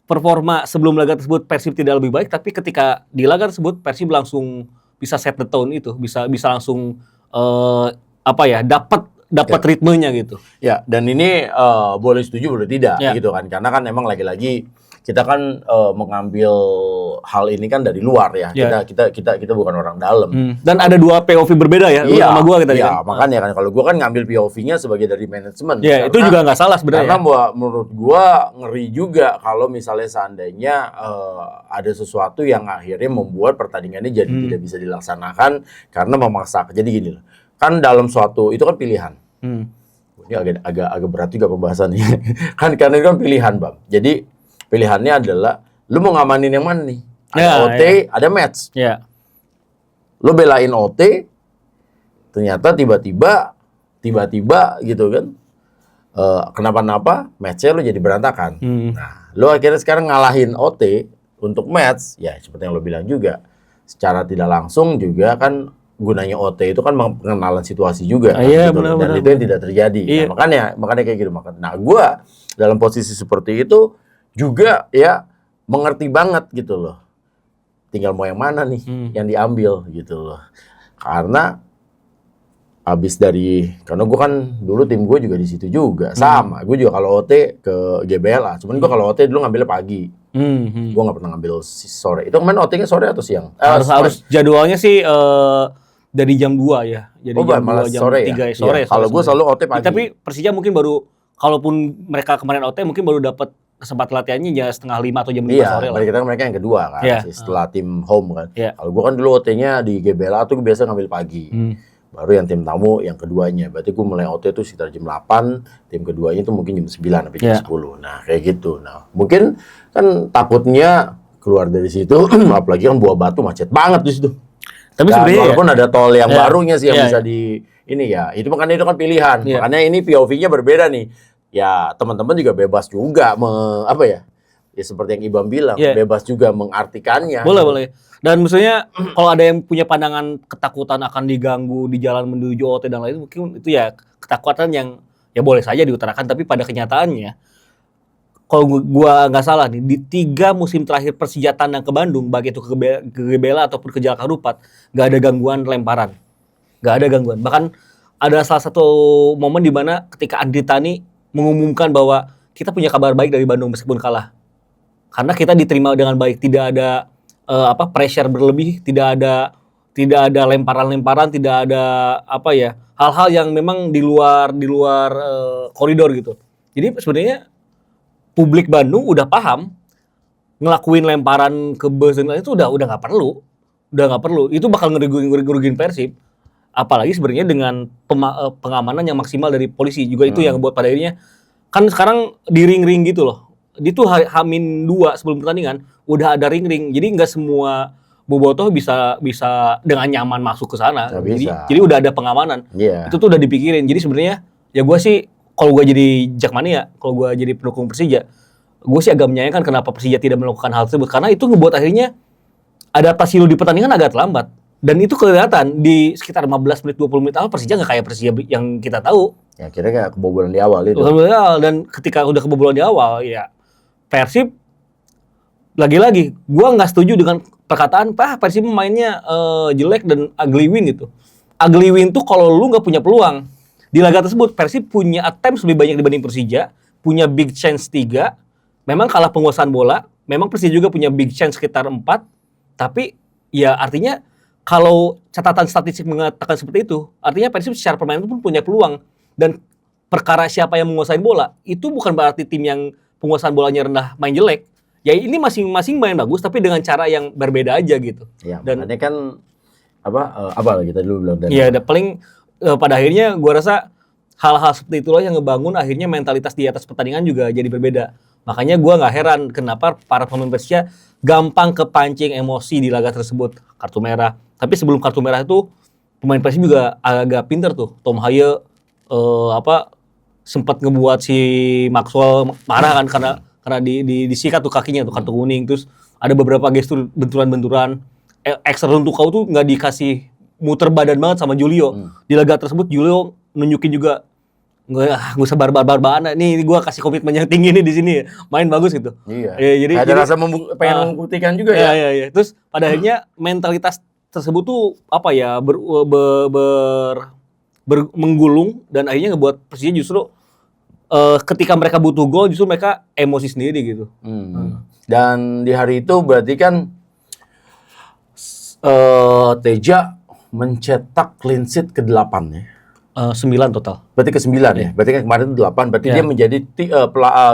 performa sebelum laga tersebut Persib tidak lebih baik, tapi ketika di laga tersebut Persib langsung bisa set the tone itu, bisa langsung dapat ritmenya gitu. Ya, dan ini boleh setuju boleh tidak gitu kan. Karena kan emang lagi-lagi kita kan mengambil hal ini kan dari luar ya. Kita bukan orang dalam. Dan ada dua POV berbeda ya, lu sama gua tadi kan. Makanya kan kalau gua kan ngambil POV-nya sebagai dari manajemen. Iya, itu juga nggak salah sebenarnya. Karena menurut gua ngeri juga kalau misalnya seandainya ada sesuatu yang akhirnya membuat pertandingannya jadi tidak bisa dilaksanakan karena memaksa. Jadi gini loh. Kan dalam suatu itu kan pilihan. Ini agak berat juga pembahasannya. kan karena itu kan pilihan, Bang. Jadi pilihannya adalah lu mau ngamanin yang mana nih? Ada OT, ada match. Ya. Lu belain OT, ternyata tiba-tiba gitu kan. Kenapa-napa match-nya lu jadi berantakan. Nah, lu akhirnya sekarang ngalahin OT untuk match, ya seperti yang lu bilang juga. Secara tidak langsung juga kan gunanya OT itu kan pengenalan situasi juga kan, gitu. Dan itu yang tidak terjadi. Iya. Nah, makanya kayak gitu. Nah, gua dalam posisi seperti itu juga ya mengerti banget gitu loh. Tinggal mau yang mana nih yang diambil gitu loh. Karena Abis dari, karena gue kan dulu tim gue juga di situ juga, sama. Gue juga kalau OT ke GBLA, cuman gue kalau OT dulu ngambilnya pagi. Gue nggak pernah ngambil sore. Itu kemarin OT-nya sore atau siang? Harus jadwalnya sih dari jam 2 ya. Jadi jam 2, jam sore 3 ya? sore. Iya, kalau gue selalu OT pagi. Tapi Persija mungkin baru, kalaupun mereka kemarin OT mungkin baru dapat kesempatan latihannya ya 4:30 atau jam 5 sore lah. Iya, kita mereka yang kedua kan, setelah tim home kan. Kalau gue kan dulu OT-nya di GBLA tuh biasa ngambil pagi. Baru yang tim tamu yang keduanya. Berarti gue mulai OT itu sekitar jam 8, tim keduanya itu mungkin jam 9 sampai jam 10. Nah, kayak gitu. Nah, mungkin kan takutnya keluar dari situ, apalagi kan Buah Batu macet banget di situ. Tapi sebenarnya walaupun ada tol yang barunya sih yang bisa di ini ya. Itu makanya itu kan pilihan. Makanya ini POV-nya berbeda nih. Ya, teman-teman juga bebas juga ya seperti yang Ibam bilang, bebas juga mengartikannya. Boleh. Dan maksudnya kalau ada yang punya pandangan ketakutan akan diganggu di jalan menuju OT dan lain, mungkin itu ya ketakutan yang ya boleh saja diutarakan, tapi pada kenyataannya kalau gua nggak salah nih, di 3 musim terakhir Persija tandang ke Bandung, baik itu ke GBLA ataupun ke Jalak Harupat, nggak ada gangguan lemparan. Nggak ada gangguan. Bahkan ada salah satu momen di mana ketika Andri Tani mengumumkan bahwa kita punya kabar baik dari Bandung meskipun kalah. Karena kita diterima dengan baik, tidak ada pressure berlebih, tidak ada lemparan-lemparan, tidak ada hal-hal yang memang di luar koridor gitu. Jadi sebenarnya publik Bandung udah paham ngelakuin lemparan ke bus dan lain itu udah nggak perlu. Itu bakal ngerugiin Persib. Apalagi sebenarnya dengan pengamanan yang maksimal dari polisi juga itu yang buat pada akhirnya kan sekarang di ring-ring gitu loh. Itu H-2 sebelum pertandingan udah ada ring-ring. Jadi nggak semua bobotoh bisa dengan nyaman masuk ke sana. Jadi udah ada pengamanan. Itu tuh udah dipikirin. Jadi sebenarnya ya gue sih kalau gue jadi Jakmania, kalau gue jadi pendukung Persija, gue sih agak menyayangkan kenapa Persija tidak melakukan hal tersebut karena itu ngebuat akhirnya adaptasi lu di pertandingan agak terlambat. Dan itu kelihatan di sekitar 15 menit 20 menit awal Persija nggak kayak Persija yang kita tahu. Ya kira kayak kebobolan di awal itu. Dan ketika udah kebobolan di awal ya Persib lagi-lagi gue nggak setuju dengan perkataan Persib mainnya jelek dan ugly win gitu. Ugly win tuh kalau lu nggak punya peluang. Di laga tersebut Persib punya attempts lebih banyak dibanding Persija, punya big chance 3, memang kalah penguasaan bola, memang Persija juga punya big chance sekitar 4, tapi ya artinya kalau catatan statistik mengatakan seperti itu, artinya Persib secara permainan pun punya peluang. Dan perkara siapa yang menguasai bola, itu bukan berarti tim yang penguasaan bolanya rendah main jelek. Ya ini masing-masing main bagus, tapi dengan cara yang berbeda aja gitu. Ya, dan makanya kan apa kita dulu bilang. Iya, paling pada akhirnya gue rasa hal-hal seperti itulah yang ngebangun akhirnya mentalitas di atas pertandingan juga jadi berbeda. Makanya gue nggak heran kenapa para pemain Persija gampang kepancing emosi di laga tersebut, kartu merah. Tapi sebelum kartu merah itu pemain Persib juga agak pinter tuh. Tom Haye sempat ngebuat si Maxwell marah kan karena disikat tuh kakinya tuh kartu kuning. Terus ada beberapa gestur benturan-benturan. Eksternal untuk kau tuh nggak dikasih muter badan banget sama Julio. Di laga tersebut Julio nunjukin juga nggak usah barbar-barbaran. Nih gue kasih komitmen yang tinggi nih di sini. Main bagus gitu. Iya. Jadi ada rasa pengen membuktikan juga ya. Iya. Terus pada akhirnya mentalitas tersebut tuh menggulung dan akhirnya ngebuat Persija justru ketika mereka butuh gol justru mereka emosi sendiri gitu. Dan di hari itu berarti kan Teja mencetak clean sheet ke-8 ya. 9 total. Berarti ke-9 ya. Berarti kan kemarin itu 8, berarti dia menjadi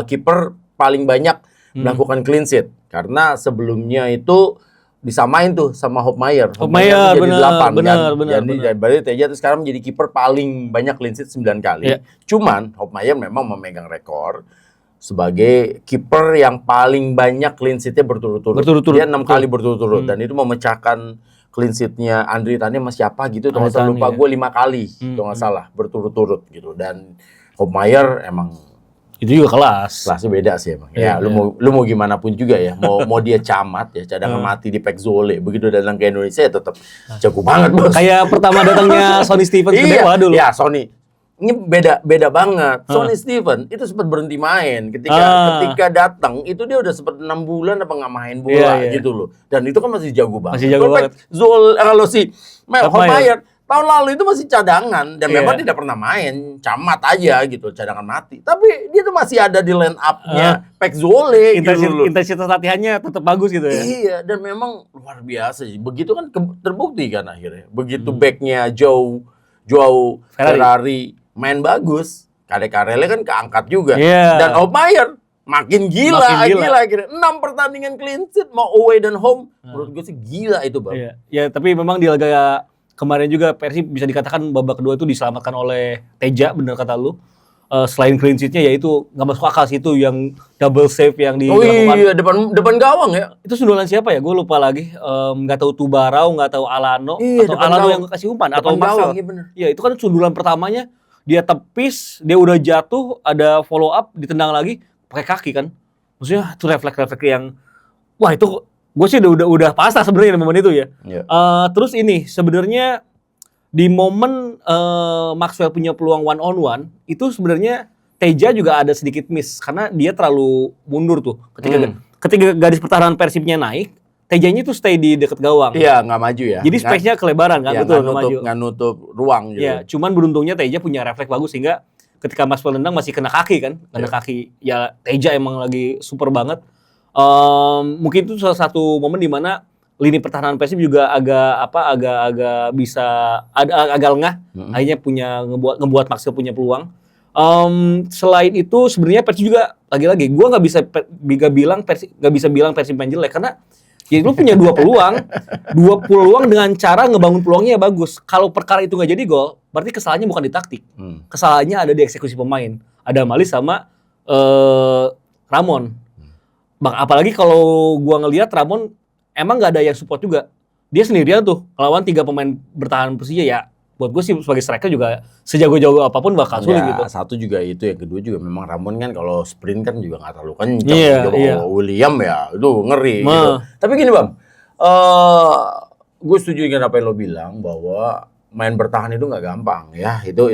kiper paling banyak melakukan clean sheet. Karena sebelumnya itu disamain tuh sama Hopmeyer. Hopmeyer jadi 8 benar. Jadi berarti Teja itu sekarang menjadi kiper paling banyak clean sheet 9 kali. Cuman Hopmeyer memang memegang rekor sebagai kiper yang paling banyak clean sheet-nya berturut-turut. Dia 6 kali berturut-turut dan itu memecahkan clean sheet-nya Andri Tani sama siapa gitu. Kalau nggak salah lupa gue 5 kali kalau nggak salah berturut-turut gitu. Dan Hopmeyer emang itu juga kelasnya beda sih emang. Ya lu mau gimana pun juga ya. Mau dia camat ya, cadangan mati di Pek Zole. Begitu datang ke Indonesia ya tetap jago banget, Bos. Kayak pertama datangnya Sonny Stevens ke Dewa dulu. Iya, Sonny. Ini beda banget. Sonny Stevens itu sempat berhenti main ketika datang itu dia udah sempat 6 bulan apa nggak main bola gitu loh. Dan itu kan masih jago banget. Masih jago banget. Zol kalau si Hopmeyer Tahun lalu itu masih cadangan dan memang Iya. tidak pernah main, camat aja gitu, cadangan mati. Tapi dia tuh masih ada di line up-nya Pek Zole gitu loh. Intensitas latihannya tetap bagus gitu ya. Iya, dan memang luar biasa sih. Begitu kan terbukti kan akhirnya. Begitu backnya Joao Ferrari main bagus, Carele kan keangkat juga. Iya. Dan Altmaier makin gila akhirnya. 6 pertandingan clean sheet mau away dan home. Menurut gue sih gila itu, Bang. Iya. Ya, tapi memang di laga kemarin juga Persib bisa dikatakan babak kedua itu diselamatkan oleh Teja, bener kata lu. Selain clean sheet-nya yaitu nggak masuk akal sih itu yang double save yang dilakukan. Oh iya, depan gawang ya. Itu sundulan siapa ya? Gue lupa lagi. Nggak tahu Tubarau, nggak tahu Alano, Iya, atau depan Alano gawang. yang kasih umpan, atau Depan Marcel. gawang, iya bener. Iya, itu kan sundulan pertamanya dia tepis, dia udah jatuh, ada follow up, ditendang lagi pakai kaki kan. Maksudnya itu refleks-refleks yang wah itu gue sih udah pasrah sebenarnya di momen itu ya. Iya. Terus ini sebenarnya di momen Maxwell punya peluang one on one itu sebenarnya Teja juga ada sedikit miss karena dia terlalu mundur tuh ketika garis pertahanan Persibnya naik, Tejanya tuh stay di dekat gawang. Iya, nggak maju ya. Jadi space-nya kelebaran kan, Iya, betul nggak maju. nggak nutup ruang gitu. Iya, cuman beruntungnya Teja punya refleks bagus sehingga ketika Maxwell nendang masih kena kaki kan, kena kaki. Ya Teja emang lagi super banget. Mungkin itu salah satu momen di mana lini pertahanan Persib juga agak bisa agak lengah. Akhirnya ngebuat Maxwell punya peluang. Selain itu sebenarnya Persib juga lagi-lagi gue nggak bisa bilang Persib main jelek karena ya lu punya dua peluang dengan cara ngebangun peluangnya bagus. Kalau perkara itu nggak jadi gol, berarti kesalahannya bukan di taktik, kesalahannya ada di eksekusi pemain. Ada Malis sama Ramon. Bang, apalagi kalau gua ngelihat Ramon emang nggak ada yang support juga. Dia sendirian tuh lawan 3 pemain bertahan Persija ya. Buat gue sih sebagai striker juga sejago-jago apapun bakal sulit gitu. Satu juga itu, yang kedua juga memang Ramon kan kalau sprint kan juga nggak terlalu kencang. Iya. William ya, itu ngeri gitu. Tapi gini Bang, gue setuju dengan apa yang lo bilang bahwa main bertahan itu nggak gampang ya. Itu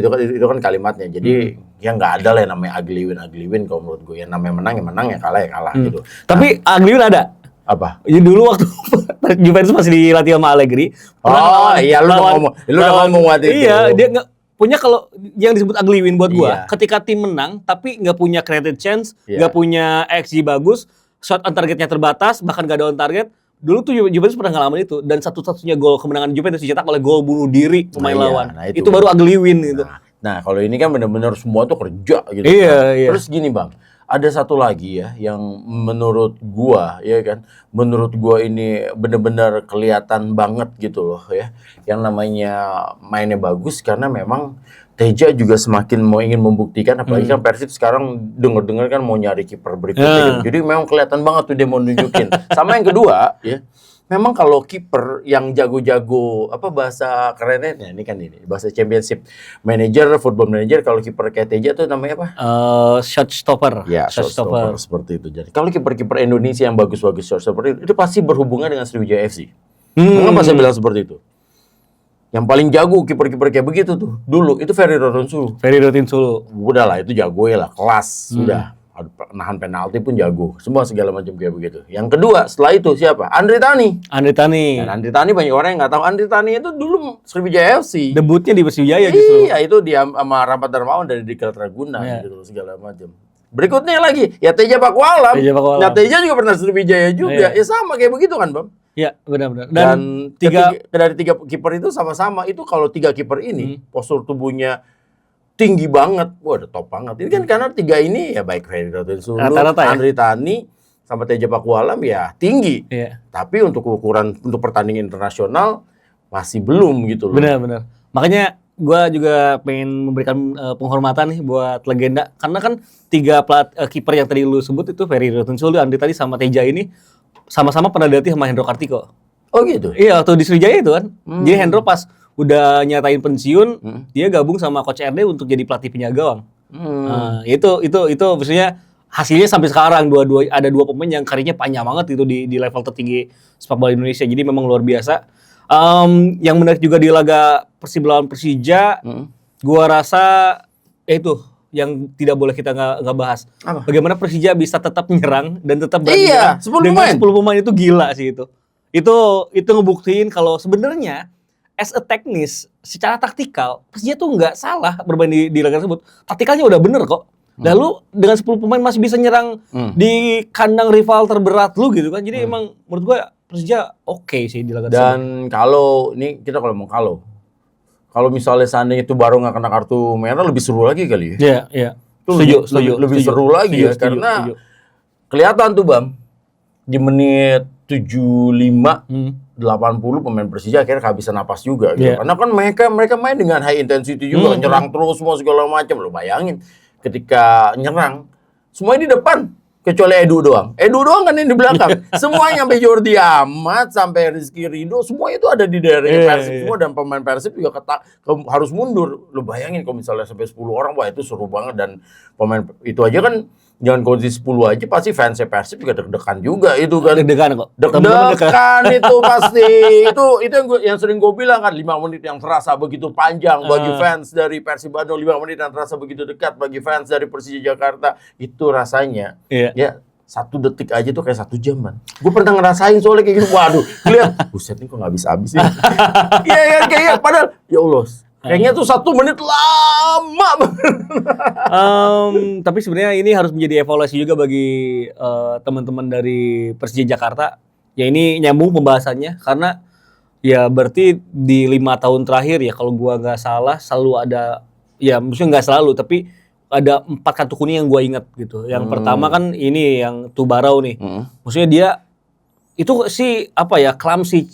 kan kalimatnya. Jadi ya nggak ada lah yang namanya ugly win kalau menurut gue. Yang namanya menang ya kalah gitu. Tapi ugly win ada. Apa? Ya dulu waktu Juventus masih dilatih sama Allegri. Iya, lu udah ngomong waktu itu. Iya, dia nggak punya kalau yang disebut ugly win buat gua. Iya. Ketika tim menang tapi nggak punya created chance, Iya. nggak punya XG bagus, shot on targetnya terbatas, bahkan nggak ada on target. Dulu tuh Juventus pernah ngalamin itu dan satu-satunya gol kemenangan Juventus dicetak oleh gol bunuh diri pemain lawan. itu. Itu baru ugly win gitu. Nah, kalau ini kan benar-benar semua tuh kerja gitu. Iya. Terus gini Bang, ada satu lagi ya yang menurut gua menurut gua ini benar-benar kelihatan banget gitu loh ya. Yang namanya mainnya bagus karena memang Teja juga semakin mau ingin membuktikan, apalagi kan Persib sekarang dengar kan mau nyari kiper berikutnya. Jadi memang kelihatan banget tuh dia mau nunjukin. Sama yang kedua ya, memang kalau kiper yang jago-jago, apa bahasa kerennya, ini bahasa championship manager, football manager, kalau kiper kayak Teja tuh namanya apa? Shot stopper. Ya, shot stopper seperti itu. Jadi kalau kiper-kiper Indonesia yang bagus-bagus shot stopper itu pasti berhubungan dengan Sriwijaya FC. Kenapa saya bilang seperti itu? Yang paling jago kiper-kiper kayak begitu tuh dulu itu Ferry Rotinsulu. Udah lah, itu jago ya lah, kelas sudah. Nahan penalti pun jago, semua segala macam kayak begitu. Yang kedua setelah itu siapa? Andri Tani. Dan Andri Tani banyak orang yang nggak tahu. Andri Tani itu dulu Sriwijaya FC. Debutnya di Persijaya justru. Iya, itu dia sama Rahmat Darmawan dari Diklat Raguna gitu segala macam. Berikutnya lagi ya Teja Pakualam. Nah, Teja juga pernah Sriwijaya juga. Ya sama kayak begitu kan, Bang? Iya, benar-benar. Dan dari tiga kiper itu sama-sama itu kalau 3 kiper ini postur tubuhnya tinggi banget, wah udah top banget. Ini kan karena 3 ini ya baik Ferry Rotinsulu, Andri Tani, sama Teja Pakualam ya tinggi. Iya. Tapi untuk ukuran untuk pertandingan internasional masih belum gitu loh. Benar-benar. Makanya gue juga pengen memberikan penghormatan nih buat legenda. Karena kan 3 kiper yang tadi lu sebut itu Ferry Rotinsulu, Andri Tani sama Teja ini sama-sama pernah dilatih sama Hendro Kartiko. Oh gitu? Iya, waktu di Sriwijaya itu kan. Jadi Hendro pas udah nyatain pensiun, dia gabung sama Coach RD untuk jadi pelatih penjaga gawang. Nah, itu maksudnya hasilnya sampai sekarang ada 2 pemain yang karirnya panjang banget itu di level tertinggi sepak bola Indonesia. Jadi memang luar biasa. Yang menarik juga di laga Persib lawan Persija, gua rasa itu yang tidak boleh kita nggak bahas. Apa? Bagaimana Persija bisa tetap menyerang dan tetap berani Iya, 10 dengan pemain. 10 pemain itu gila sih itu. Itu ngebuktiin kalau sebenarnya as a teknis, secara taktikal, Persija tuh nggak salah bermain di laga tersebut. Taktikalnya udah bener kok. Lalu dengan 10 pemain masih bisa nyerang di kandang rival terberat lu gitu kan. Jadi emang menurut gua Persija oke sih di laga tersebut. Dan kalau ini kita kalau misalnya seandainya itu baru nggak kena kartu merah lebih seru lagi kali ya. Iya. Itu lebih seru lagi ya karena kelihatan tuh Bam di menit 75 80 pemain Persija akhirnya kehabisan napas juga gitu. Karena kan mereka main dengan high intensity juga, nyerang terus semua segala macam. Lo bayangin ketika nyerang semuanya di depan kecuali Edu doang kan yang di belakang. Semuanya sampai Jordi Amat sampai Rizky Ridho semua itu ada di daerah Persib semua dan pemain Persib juga harus mundur. Lo bayangin kalau misalnya sampai 10 orang wah itu seru banget dan pemain itu aja kan jangan kondisi 10 aja pasti fans Persib juga deg-degan juga itu kan. Deg-degan kok. Deg-degan itu pasti. itu yang sering gue bilang kan 5 menit yang terasa begitu panjang bagi fans dari Persib Bandung, 5 menit yang terasa begitu dekat bagi fans dari Persija Jakarta. Itu rasanya. Ya 1 detik aja tuh kayak 1 jam man. Gue pernah ngerasain soalnya kayak gitu. Waduh, lihat buset nih kok nggak habis-habis ya. Iya kayak padahal ya Allah. Kayaknya tuh 1 menit lama banget. Tapi sebenarnya ini harus menjadi evaluasi juga bagi teman-teman dari Persija Jakarta. Ya ini nyambung pembahasannya karena ya berarti di 5 tahun terakhir ya kalau gua nggak salah selalu ada ya maksudnya nggak selalu tapi ada 4 kartu kuning yang gua ingat gitu. Yang pertama kan ini yang Tubarau nih. Maksudnya dia itu sih apa ya clumsy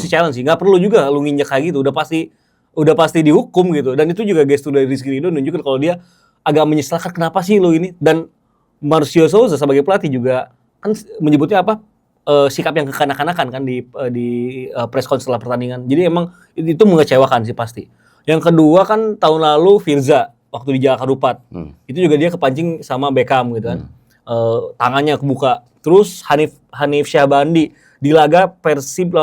challenge sih. Nggak perlu juga lu nginjek kayak gitu. Udah pasti dihukum gitu. Dan itu juga gestur dari Rizky Ridho nunjukin kalau dia agak menyesalkan kenapa sih lo ini. Dan Marcio Souza sebagai pelatih juga kan menyebutnya apa sikap yang kekanak-kanakan kan di press conference setelah pertandingan. Jadi emang itu mengecewakan sih pasti. Yang kedua kan tahun lalu Firza waktu di Jakarta Rupat. Itu juga dia kepancing sama Beckham gitu kan. Tangannya kebuka. Terus Hanif Syahbandi di laga Persija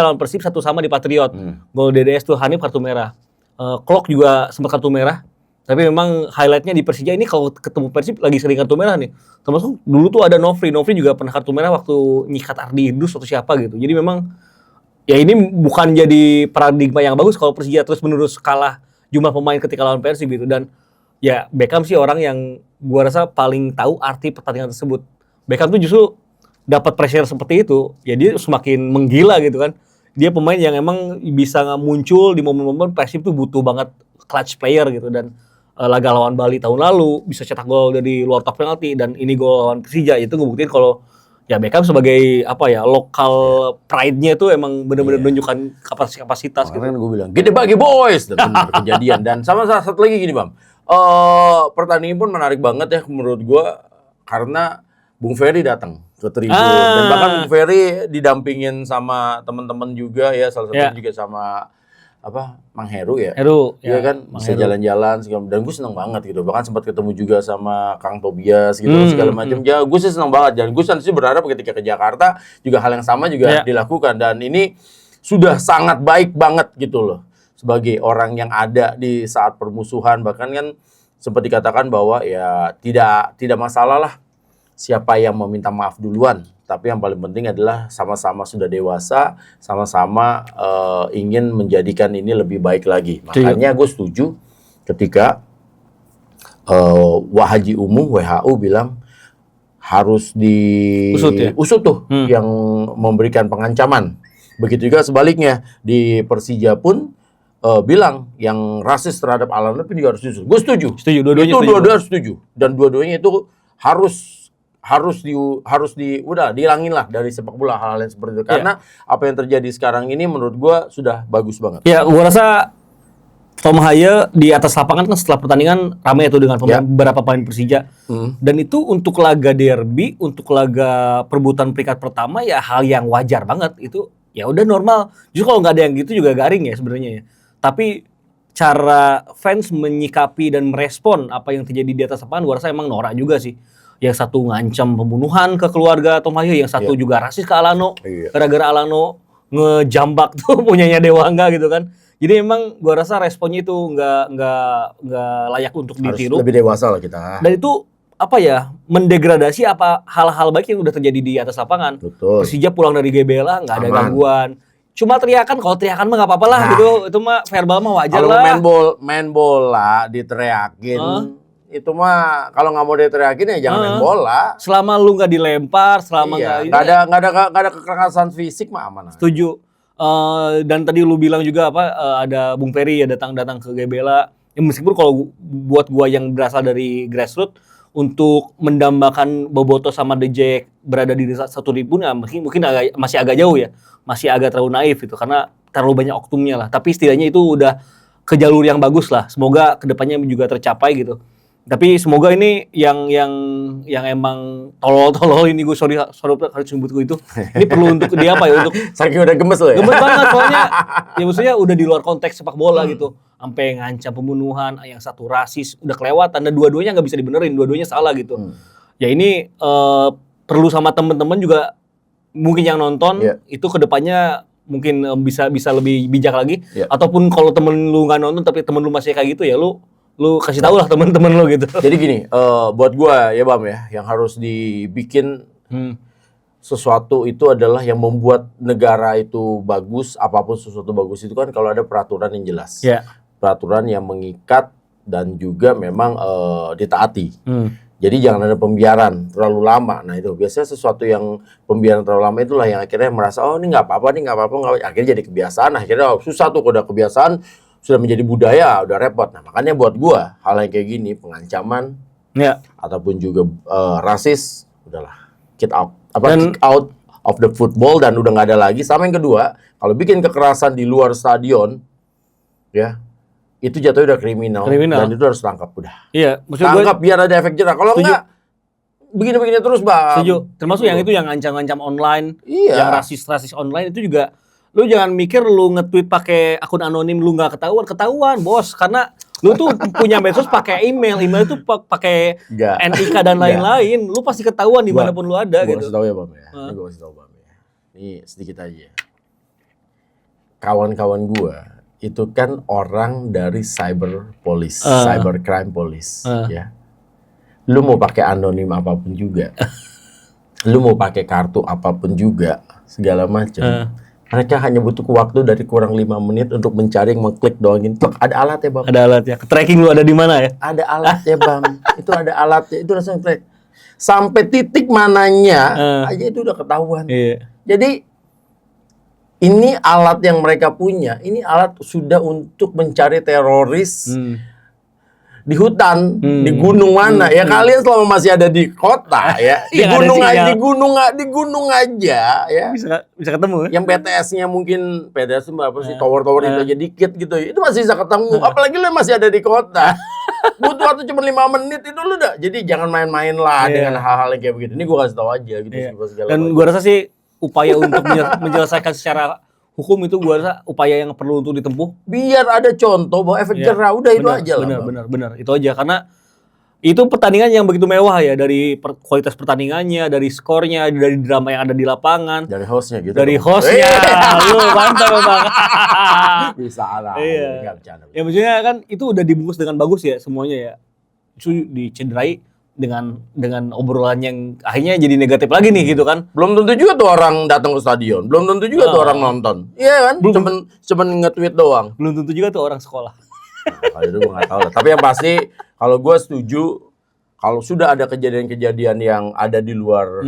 lawan Persib 1-1 di Patriot. Gol DDS tuh Hanif kartu merah. Klok juga sempat kartu merah. Tapi memang highlightnya di Persija ini kalau ketemu Persib lagi sering kartu merah nih. Termasuk dulu tuh ada Novri juga pernah kartu merah waktu nyikat Ardi Idrus atau siapa gitu. Jadi memang ya ini bukan jadi paradigma yang bagus kalau Persija terus-menerus kalah jumlah pemain ketika lawan Persib gitu. Dan ya Beckham sih orang yang gua rasa paling tahu arti pertandingan tersebut. Beckham tuh justru dapat pressure seperti itu, ya dia semakin menggila gitu kan. Dia pemain yang emang bisa muncul di momen-momen Persib tuh butuh banget clutch player gitu. Dan laga lawan Bali tahun lalu bisa cetak gol dari luar kotak penalti dan ini gol lawan Persija itu ngebuktiin kalau ya Beckham sebagai apa ya lokal pride-nya itu emang benar-benar menunjukkan kapasitas gitu. Kan gue bilang gede bagi boys dan benar kejadian. Dan sama satu lagi gini Bang, pertandingan pun menarik banget ya menurut gue karena Bung Ferry datang ke tribun dan bahkan Bung Ferry didampingin sama teman-teman juga ya salah satunya juga sama Mang Heru ya. Iya kan bisa jalan-jalan dan gue seneng banget gitu. Bahkan sempat ketemu juga sama Kang Tobias gitu segala macam. Ya gue sih seneng banget dan gue sih berharap ketika ke Jakarta juga hal yang sama juga dilakukan dan ini sudah sangat baik banget gitu loh sebagai orang yang ada di saat permusuhan bahkan kan sempat dikatakan bahwa ya tidak masalah lah siapa yang meminta maaf duluan, tapi yang paling penting adalah sama-sama sudah dewasa, sama-sama ingin menjadikan ini lebih baik lagi. Makanya gue setuju ketika Haji Umum WHO bilang harus diusut tuh yang memberikan pengancaman. Begitu juga sebaliknya di Persija pun bilang yang rasis terhadap Alan Levin juga harus diusut. Gue setuju. Dua-duanya setuju dan dua-duanya itu harus dihilangin lah dari sepak bola hal-hal yang seperti itu karena apa yang terjadi sekarang ini menurut gua sudah bagus banget. Ya, gua rasa Tom Haye di atas lapangan kan setelah pertandingan ramai itu dengan beberapa pemain Persija. Dan itu untuk laga derby, untuk laga perebutan peringkat pertama ya hal yang wajar banget itu. Ya udah normal. Justru kalau nggak ada yang gitu juga garing ya sebenarnya ya. Tapi cara fans menyikapi dan merespon apa yang terjadi di atas lapangan gua rasa emang norak juga sih. Yang satu ngancam pembunuhan ke keluarga Tom Haye, yang satu juga rasis ke Alano. Gara-gara Alano ngejambak tuh punyanya Dewangga gitu kan. Jadi emang gua rasa responnya itu nggak layak untuk ditiru. Harus lebih dewasa lah kita. Dan itu apa ya mendegradasi apa hal-hal baik yang udah terjadi di atas lapangan. Betul. Persija pulang dari GBLA nggak ada gangguan. cuma teriakan, kalau teriakan mah nggak apa-apa lah gitu. Itu mah verbal mah wajar Kalau lah. main bola diteriakin, itu mah kalau nggak mau diteriakin ya jangan main bola. Selama lu nggak dilempar, selama nggak ada kekerasan fisik mah aman. Setuju. Dan tadi lu bilang juga ada Bung Ferry ya datang ke Gebela. Ya meskipun kalau buat gua yang berasal dari grassroots untuk mendambakan Boboto sama The Jack berada di 1.000 ya mungkin masih agak jauh ya. Masih agak terlalu naif itu karena terlalu banyak oknumnya lah. Tapi setidaknya itu udah ke jalur yang bagus lah. Semoga kedepannya juga tercapai gitu. Tapi semoga ini yang emang tolol ini gue sorry harus sebut gue itu. Ini perlu untuk dia apa ya untuk saking udah gemes loh ya. Gemes banget soalnya ya maksudnya udah di luar konteks sepak bola gitu. Sampai ngancam pembunuhan, yang satu rasis udah kelewatan dan dua-duanya nggak bisa dibenerin, dua-duanya salah gitu. Ya ini perlu sama temen-temen juga mungkin yang nonton itu kedepannya mungkin bisa lebih bijak lagi ataupun kalau temen lu nggak nonton tapi temen lu masih kayak gitu ya lu kasih tahu lah teman-teman lo gitu. Jadi gini, buat gua ya Bam ya, yang harus dibikin sesuatu itu adalah yang membuat negara itu bagus, apapun sesuatu bagus itu kan kalau ada peraturan yang jelas. Peraturan yang mengikat dan juga memang ditaati. Jadi jangan ada pembiaran terlalu lama. Nah itu biasanya sesuatu yang pembiaran terlalu lama itulah yang akhirnya merasa oh ini nggak apa-apa, akhirnya jadi kebiasaan. Akhirnya susah tuh kalau udah kebiasaan sudah menjadi budaya, udah repot. Nah makanya buat gua hal yang kayak gini pengancaman ataupun juga rasis udahlah kick out of the football dan udah nggak ada lagi. Sama yang kedua kalau bikin kekerasan di luar stadion ya itu jatuhnya udah kriminal dan itu harus tangkap udah. Iya, tangkap biar ada efek jerah. Kalau enggak begini-begini terus Bang. Setuju. Termasuk yang itu yang ngancam-ngancam online, yang rasis online itu juga lu jangan mikir lu nge-tweet pakai akun anonim lu nggak ketahuan bos karena lu tuh punya medsos pakai email itu pakai NIK dan lain-lain lu pasti ketahuan dimanapun lu ada gitu. Gua kasih tahu ya Bang ya. Ini gua kasih tahu Bang ya. Ini sedikit aja. Kawan-kawan gua itu kan orang dari cyber crime police ya. Lu mau pakai anonim apapun juga. Lu mau pakai kartu apapun juga segala macam. Mereka hanya butuh waktu dari kurang 5 menit untuk mencari, mengklik doang gitu. Ada alat ya Bang. Ada alat ya. Tracking lu ada di mana ya? Ada alat ya Bang. Itu ada alatnya. Itu langsung track. Sampai titik mananya aja itu udah ketahuan. Jadi ini alat yang mereka punya. Ini alat sudah untuk mencari teroris di hutan, di gunung mana ya kalian selama masih ada di kota ya di gunung aja ya bisa ketemu yang PTS-nya mungkin PTS apa sih tower itu aja dikit gitu itu masih bisa ketemu apalagi lu masih ada di kota butuh waktu cuma 5 menit itu lu udah jadi jangan main-main lah dengan hal-hal yang kayak begitu ini gua kasih tahu aja gitu dan gua rasa sih upaya untuk menyelesaikan secara hukum itu gua rasa upaya yang perlu untuk ditempuh. Biar ada contoh bahwa efek jerah udah itu aja lah. Benar. Itu aja karena itu pertandingan yang begitu mewah ya dari kualitas pertandingannya, dari skornya, dari drama yang ada di lapangan, dari hostnya gitu. Dari hostnya, lu mantap Bang. Bisa lah. Iya. Ya maksudnya kan itu udah dibungkus dengan bagus ya semuanya ya. Itu dicederai dengan obrolan yang akhirnya jadi negatif lagi nih gitu kan. Belum tentu juga tuh orang datang ke stadion. Belum tentu juga tuh orang nonton. Iya kan? Cuman nge-tweet doang. Belum tentu juga tuh orang sekolah. Kalau itu gue nggak tahu lah. Tapi yang pasti kalau gue setuju kalau sudah ada kejadian-kejadian yang ada di luar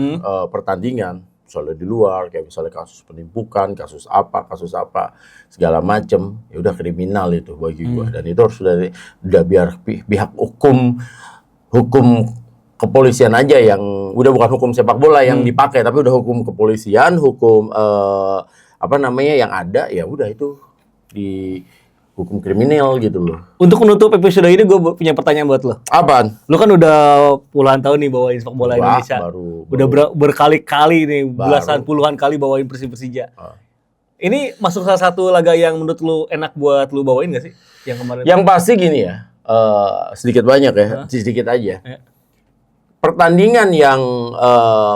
pertandingan, misalnya di luar kayak misalnya kasus penimpukan, kasus apa segala macem, ya udah kriminal itu bagi gue. Dan itu harus sudah biar pihak hukum kepolisian aja yang udah bukan hukum sepak bola yang dipakai tapi udah hukum kepolisian, hukum yang ada ya udah itu di hukum kriminal gitu loh. Untuk menutup episode ini gue punya pertanyaan buat lo. Apaan? Lo kan udah puluhan tahun nih bawain sepak bola Indonesia. Udah berkali-kali nih, belasan puluhan kali bawain Persija. Ini masuk salah satu laga yang menurut lo enak buat lo bawain gak sih? Yang kemarin. Yang pasti gini ya. Sedikit banyak ya, sedikit aja. Pertandingan yang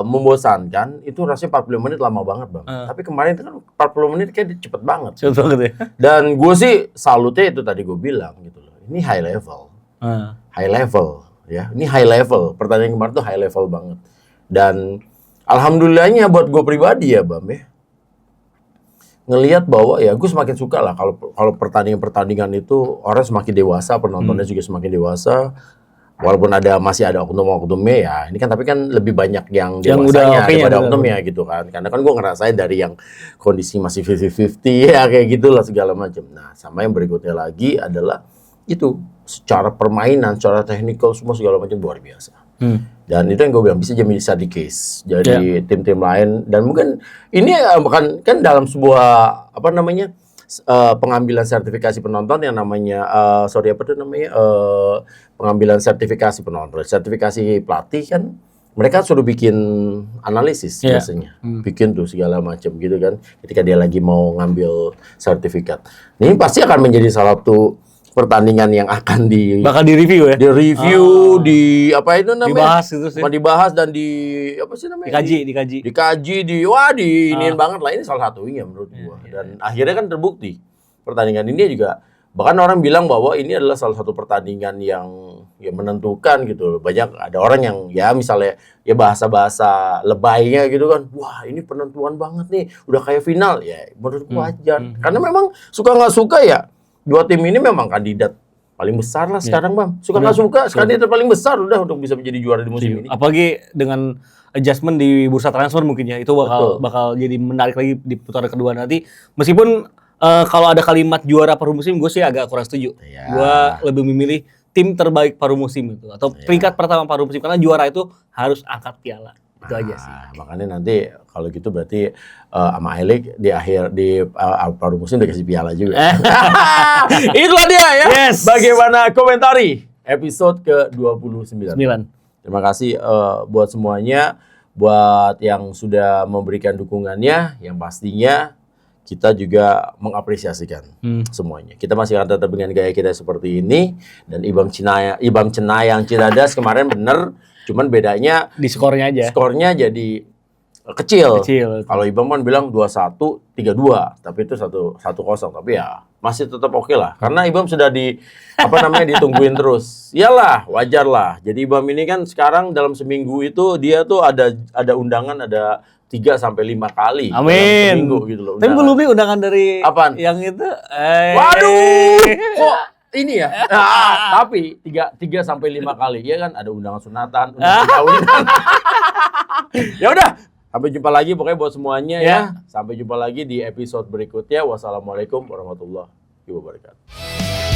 membosankan itu rasanya 40 menit lama banget Bang. Tapi kemarin itu kan 40 menit kayak cepet banget. Cepet banget ya. Dan gue sih salutnya itu tadi gue bilang gitu loh. Ini high level. High level ya. Ini high level. Pertandingan kemarin tuh high level banget. Dan alhamdulillahnya buat gue pribadi ya Bang ya. ngelihat bahwa ya gue semakin suka lah kalau pertandingan itu orang semakin dewasa, penontonnya juga semakin dewasa. Walaupun masih ada oknum-oknumnya ya, ini kan tapi kan lebih banyak yang dewasanya daripada oknumnya gitu kan. Karena kan gue ngerasain dari yang kondisi masih 50-50 ya kayak gitulah segala macam. Nah, sama yang berikutnya lagi adalah itu secara permainan, secara teknikal semua segala macam luar biasa. Dan itu yang gue bilang bisa jadi case jadi tim-tim lain dan mungkin ini kan dalam sebuah pengambilan sertifikasi penonton yang namanya pengambilan sertifikasi penonton, sertifikasi pelatih kan mereka suruh bikin analisis biasanya, bikin tuh segala macam gitu kan ketika dia lagi mau ngambil sertifikat. Ini pasti akan menjadi salah satu pertandingan yang akan bakal direview ya. Direview, dibahas gitu sih. Dibahas dan dikaji iniin banget lah, ini salah satunya menurut gua. Dan akhirnya kan terbukti pertandingan ini juga bahkan orang bilang bahwa ini adalah salah satu pertandingan yang menentukan gitu loh. Banyak ada orang yang ya misalnya ya bahasa-bahasa lebaynya gitu kan. Wah, ini penentuan banget nih. Udah kayak final ya. Menurut gua wajar. Karena memang suka nggak suka ya dua tim ini memang kandidat paling besar lah sekarang, Bang. Suka nggak suka, kandidat paling besar udah untuk bisa menjadi juara di musim ini. Apalagi dengan adjustment di bursa transfer mungkin ya, itu bakal jadi menarik lagi di putaran kedua nanti. Meskipun kalau ada kalimat juara paruh musim, gue sih agak kurang setuju. Gue lebih memilih tim terbaik paruh musim itu atau peringkat pertama paruh musim karena juara itu harus angkat piala. Itu aja sih. Makanya nanti kalau gitu berarti sama I-League di paruh musim dikasih piala juga. Itulah dia ya. Yes. Bagaimana komentari episode ke-29. Terima kasih buat semuanya, buat yang sudah memberikan dukungannya, yang pastinya kita juga mengapresiasikan semuanya. Kita masih akan tetap dengan gaya kita seperti ini dan Ibam Cenayang Cidadas kemarin bener. Cuman bedanya di skornya aja. Skornya jadi kecil. Kalau Ibam kan bilang 2-1, 3-2, tapi itu 1-0. Tapi ya masih tetap oke lah. Karena Ibam sudah ditungguin terus. Iyalah, wajar lah. Jadi Ibam ini kan sekarang dalam seminggu itu dia tuh ada undangan ada 3-5 kali. Amin. Dalam seminggu gitu loh. Tapi belum nih undangan dari apaan? Yang itu. Waduh. Kok ini ya, tapi 3-5 kali, ya kan ada undangan sunatan, undangan kawinan. Ya udah, sampai jumpa lagi pokoknya buat semuanya ya. Sampai jumpa lagi di episode berikutnya. Wassalamualaikum warahmatullahi wabarakatuh.